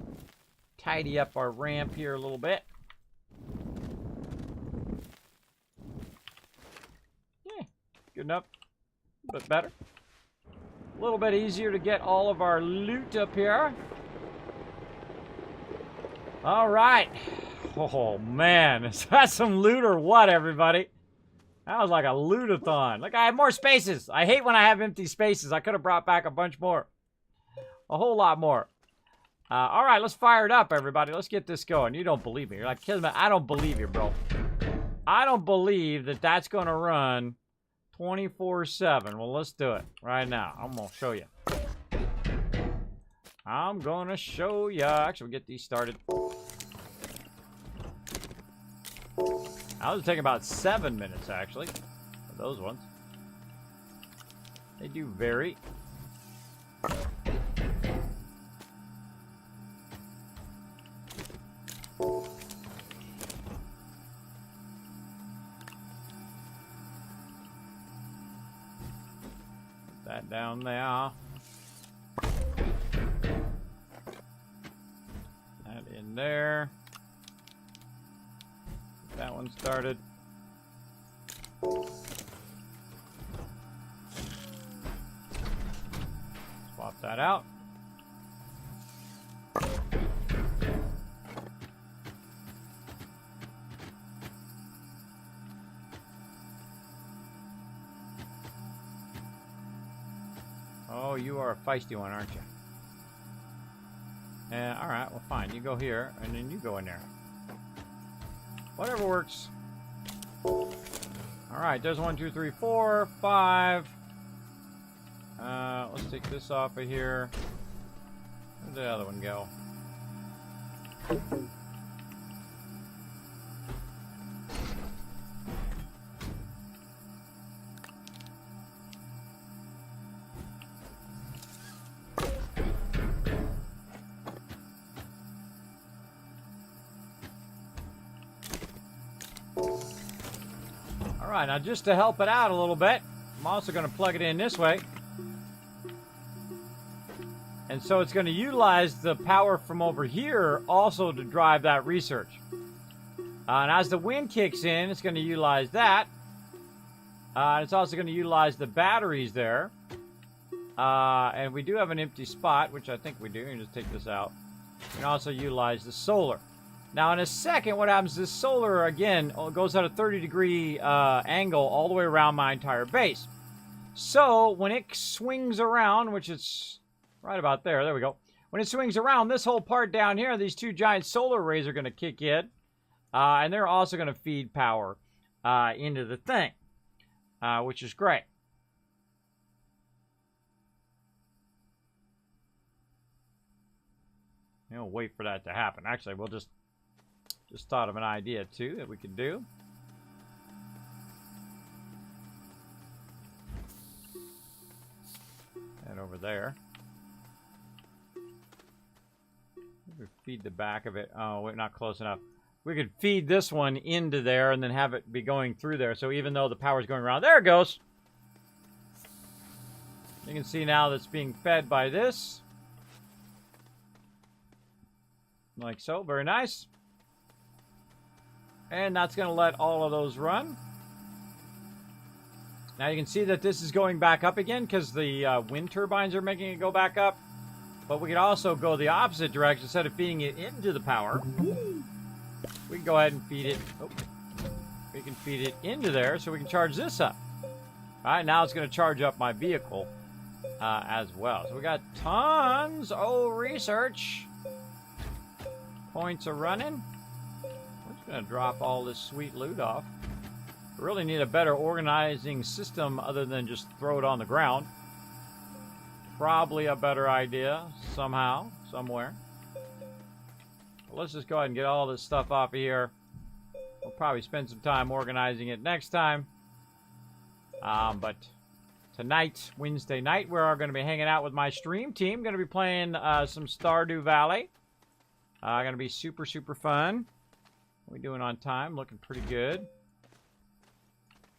[SPEAKER 1] tidy up our ramp here a little bit. Yeah, good enough. A bit better. A little bit easier to get all of our loot up here. Alright. Oh, man. Is that some loot or what, everybody? That was like a loot-a-thon. Look, I have more spaces. I hate when I have empty spaces. I could have brought back a bunch more. A whole lot more. All right, let's fire it up, everybody. Let's get this going. You don't believe me. You're like, Kismet, I don't believe you, bro. I don't believe that that's going to run 24/7. Well, let's do it right now. I'm going to show you. I'm going to show you. Actually, we'll get these started. I was taking about 7 minutes, actually. For those ones. They do vary. Put that down there. That in there. Get that one started. Swap that out. Oh, you are a feisty one, aren't you? Yeah, alright, well fine. You go here, and then you go in there. Whatever works. Alright, there's 1, 2, 3, 4, 5. Let's take this off of here. Where'd the other one go? Alright, now just to help it out a little bit, I'm also going to plug it in this way. And so it's going to utilize the power from over here also to drive that research. And as the wind kicks in, it's going to utilize that. It's also going to utilize the batteries there. And we do have an empty spot, which I think we do. You can just take this out. You can also utilize the solar. Now, in a second, what happens is this solar, again, goes at a 30-degree angle all the way around my entire base. So, when it swings around, which it's right about there we go. when it swings around, this whole part down here, these two giant solar arrays are going to kick in. And they're also going to feed power into the thing, which is great. We'll wait for that to happen. Actually, we'll just thought of an idea, too, that we could do. Head over there. We feed the back of it. Oh, we're not close enough. We could feed this one into there and then have it be going through there. So even though the power's going around, there it goes. You can see now that's being fed by this. Like so. Very nice. And that's going to let all of those run. Now you can see that this is going back up again because the wind turbines are making it go back up. But we could also go the opposite direction. Instead of feeding it into the power, we can go ahead and feed it. Oh, we can feed it into there so we can charge this up. All right, now it's going to charge up my vehicle as well. So we got tons of research. Points are running. We're just going to drop all this sweet loot off. We really need a better organizing system other than just throw it on the ground. Probably a better idea somehow, somewhere. But let's just go ahead and get all this stuff off of here. We'll probably spend some time organizing it next time. But tonight, Wednesday night, we're going to be hanging out with my stream team. Going to be playing some Stardew Valley. Going to be super, super fun. What are we doing on time? Looking pretty good.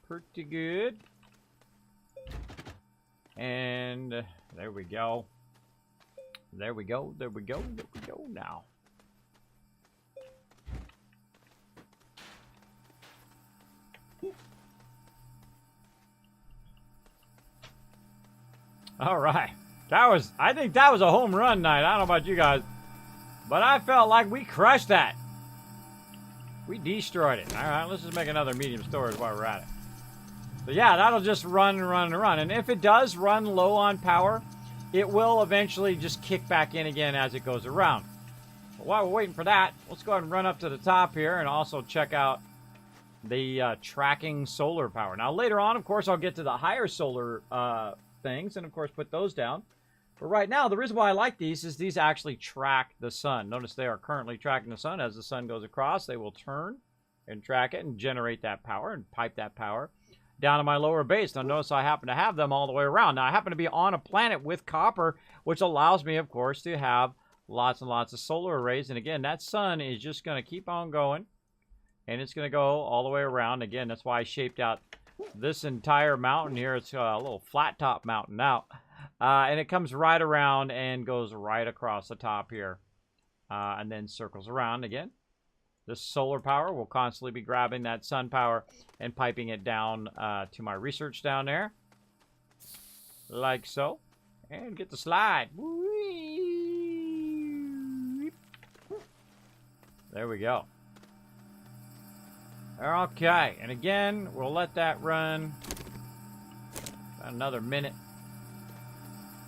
[SPEAKER 1] Pretty good. And there we go. There we go. There we go. There we go now. All right. I think that was a home run night. I don't know about you guys, but I felt like we crushed that. We destroyed it. All right, let's just make another medium storage while we're at it. But yeah, that'll just run and run and run. And if it does run low on power, it will eventually just kick back in again as it goes around. But while we're waiting for that, let's go ahead and run up to the top here and also check out the tracking solar power. Now later on, of course, I'll get to the higher solar things and of course put those down. But right now, the reason why I like these is these actually track the sun. Notice they are currently tracking the sun. As the sun goes across, they will turn and track it and generate that power and pipe that power down to my lower base. Now notice I happen to have them all the way around. Now I happen to be on a planet with copper, which allows me, of course, to have lots and lots of solar arrays. And again, that sun is just going to keep on going. And it's going to go all the way around. Again, that's why I shaped out this entire mountain here. It's a little flat top mountain now. And it comes right around and goes right across the top here. And then circles around again. This solar power will constantly be grabbing that sun power and piping it down to my research down there. Like so. And get the slide. There we go. Okay. And again, we'll let that run about another minute.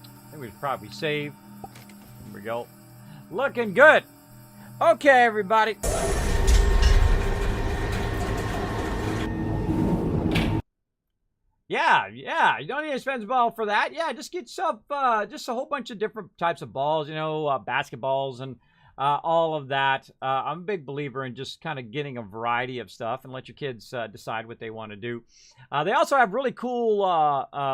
[SPEAKER 1] I think we should probably save. There we go. Looking good. Okay, everybody. Yeah. You don't need to spend a ball for that. Yeah, just get yourself just a whole bunch of different types of balls, you know, basketballs and all of that. I'm a big believer in just kind of getting a variety of stuff and let your kids decide what they want to do. They also have really cool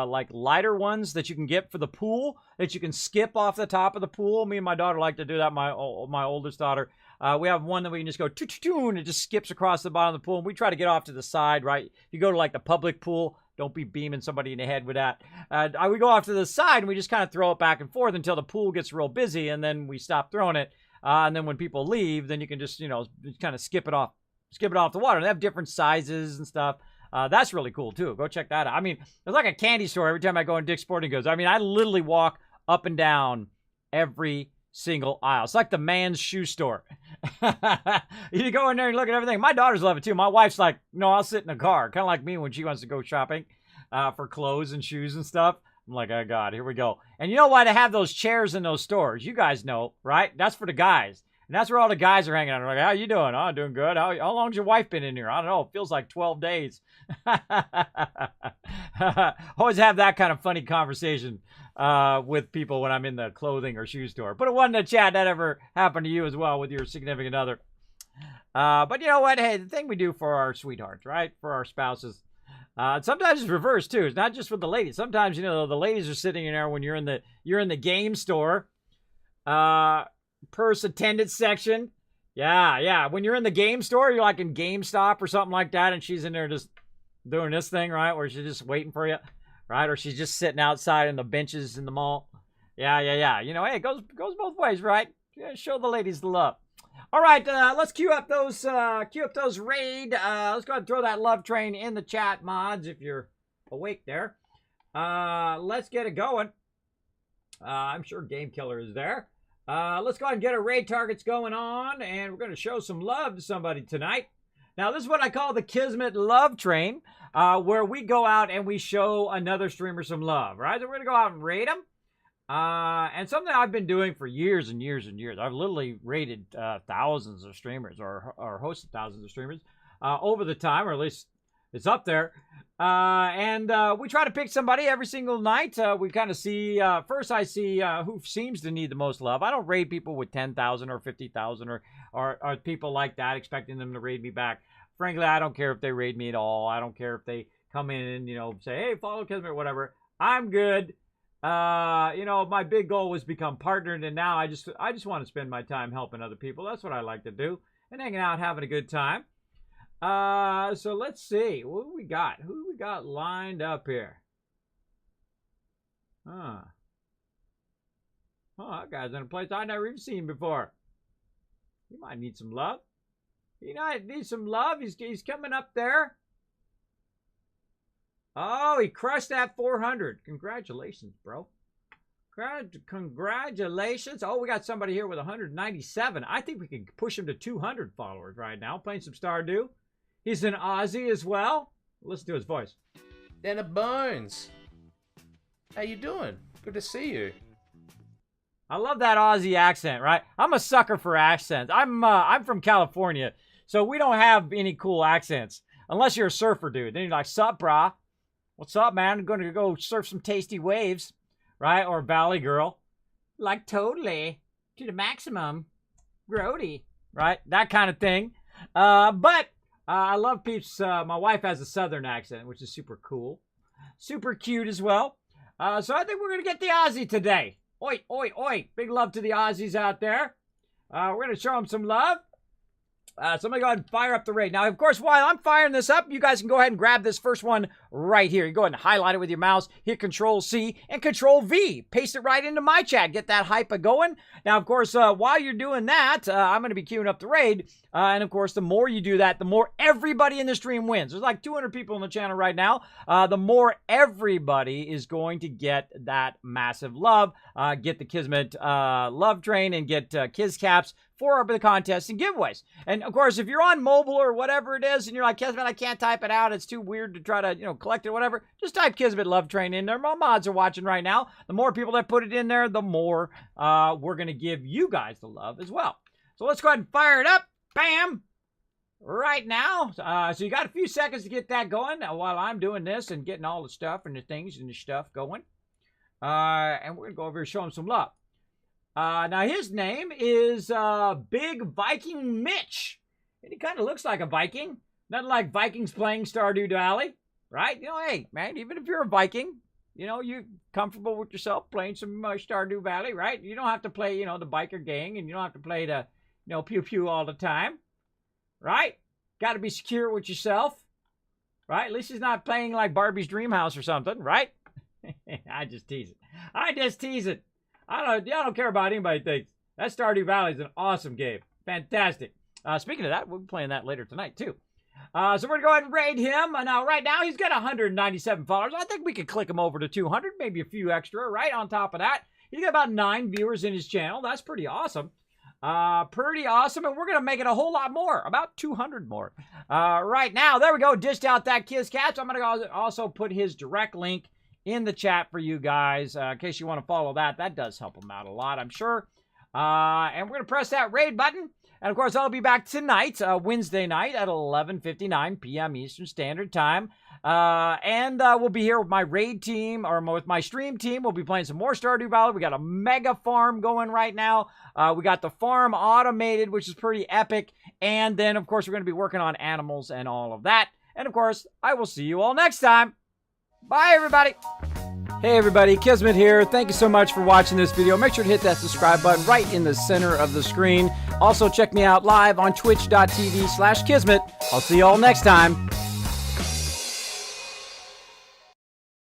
[SPEAKER 1] like lighter ones that you can get for the pool that you can skip off the top of the pool. Me and my daughter like to do that. My oldest daughter. We have one that we can just go and it just skips across the bottom of the pool. And we try to get off to the side, right? If you go to like the public pool, don't be beaming somebody in the head with that. We go off to the side and we just kind of throw it back and forth until the pool gets real busy and then we stop throwing it. And then when people leave, then you can just, you know, kind of skip it off the water. And they have different sizes and stuff. That's really cool too. Go check that out. I mean, it's like a candy store every time I go in Dick's Sporting Goods. I mean, I literally walk up and down every single aisle. It's like the man's shoe store. You go in there and look at everything. My daughters love it too. My wife's like, no, I'll sit in the car. Kind of like me when she wants to go shopping for clothes and shoes and stuff. I'm like, oh, God, here we go. And you know why they have those chairs in those stores? You guys know, right? That's for the guys. And that's where all the guys are hanging out. They're like, how you doing? Oh, doing good. How long's your wife been in here? I don't know. It feels like 12 days. Always have that kind of funny conversation with people when I'm in the clothing or shoe store. Put a one in the chat. That ever happened to you as well with your significant other. But you know what? Hey, the thing we do for our sweethearts, right? For our spouses. Sometimes it's reversed too. It's not just with the ladies. Sometimes, you know, the ladies are sitting in there when you're in the game store. Purse attendance section. Yeah. When you're in the game store, you're like in GameStop or something like that, and she's in there just doing this thing, right? Where she's just waiting for you, right? Or she's just sitting outside in the benches in the mall. Yeah. You know, hey, it goes both ways, right? Yeah, show the ladies the love. All right, let's queue up those raid. Let's go ahead and throw that love train in the chat, mods, if you're awake there. Let's get it going. I'm sure Game Killer is there. Let's go ahead and get our raid targets going on, and we're going to show some love to somebody tonight. Now, this is what I call the Kismet love train, where we go out and we show another streamer some love, right? So we're going to go out and raid them. And something I've been doing for years and years and years. I've literally rated thousands of streamers or hosted thousands of streamers over the time, or at least it's up there. And we try to pick somebody every single night. We kind of see, first I see who seems to need the most love. I don't raid people with 10,000 or 50,000 or people like that, expecting them to raid me back. Frankly, I don't care if they raid me at all. I don't care if they come in and, you know, say, hey, follow Kismet or whatever. I'm good. You know, my big goal was become partnered, and now I just want to spend my time helping other people. That's what I like to do, and hanging out, having a good time. So let's see what do we got. Who we got lined up here? That guy's in a place I never even seen before. He might need some love. He might need some love. He's coming up there. Oh, he crushed that 400. Congratulations, bro. Congratulations. Oh, we got somebody here with 197. I think we can push him to 200 followers right now. Playing some Stardew. He's an Aussie as well. Listen to his voice.
[SPEAKER 2] Dana Bones. How you doing? Good to see you.
[SPEAKER 1] I love that Aussie accent, right? I'm a sucker for accents. I'm from California, so we don't have any cool accents. Unless you're a surfer dude. Then you're like, sup, brah? What's up, man? I'm going to go surf some tasty waves, right? Or Valley Girl. Like, totally. To the maximum. Grody. Right? That kind of thing. But I love peeps. My wife has a southern accent, which is super cool. Super cute as well. So I think we're going to get the Aussie today. Oi, oi, oi. Big love to the Aussies out there. We're going to show them some love. Somebody go ahead and fire up the raid. Now, of course, while I'm firing this up, you guys can go ahead and grab this first one right here. You go ahead and highlight it with your mouse, hit Control-C and Control-V. Paste it right into my chat. Get that hype going. Now, of course, while you're doing that, I'm going to be queuing up the raid. And, of course, the more you do that, the more everybody in the stream wins. There's like 200 people on the channel right now. The more everybody is going to get that massive love. Get the Kismet love train and get Kiz Caps for the contests and giveaways. And of course, if you're on mobile or whatever it is, and you're like, Kismet, I can't type it out. It's too weird to try to, collect it, whatever. Just type Kismet Love Train in there. My mods are watching right now. The more people that put it in there, the more we're going to give you guys the love as well. So let's go ahead and fire it up. Bam! Right now. So you got a few seconds to get that going while I'm doing this and getting all the stuff and the things and the stuff going. And we're going to go over here and show him some love. Now, his name is Big Viking Mitch. And he kind of looks like a Viking. Nothing like Vikings playing Stardew Valley, right? Hey, man, even if you're a Viking, you're comfortable with yourself playing some Stardew Valley, right? You don't have to play, the biker gang, and you don't have to play the, pew-pew all the time, right? Got to be secure with yourself, right? At least he's not playing like Barbie's Dream House or something, right? I just tease it. I don't care about anybody thinks. That Stardew Valley is an awesome game. Fantastic. Speaking of that, we'll be playing that later tonight, too. So we're going to go ahead and raid him. Now, right now, he's got 197 followers. I think we could click him over to 200, maybe a few extra, right on top of that. He's got about 9 viewers in his channel. That's pretty awesome. And we're going to make it a whole lot more, about 200 more. Right now, there we go, dished out that Kiz Cats. I'm going to also put his direct link in the chat for you guys. In case you want to follow that, that does help them out a lot, I'm sure. And we're going to press that raid button. And, of course, I'll be back tonight, Wednesday night at 11:59 p.m. Eastern Standard Time. And we'll be here with my raid team, or with my stream team. We'll be playing some more Stardew Valley. We got a mega farm going right now. We got the farm automated, which is pretty epic. And then, of course, we're going to be working on animals and all of that. And, of course, I will see you all next time. Bye, everybody. Hey everybody, Kismet here. Thank you so much for watching this video. Make sure to hit that subscribe button right in the center of the screen. Also check me out live on twitch.tv/Kismet. I'll see you all next time.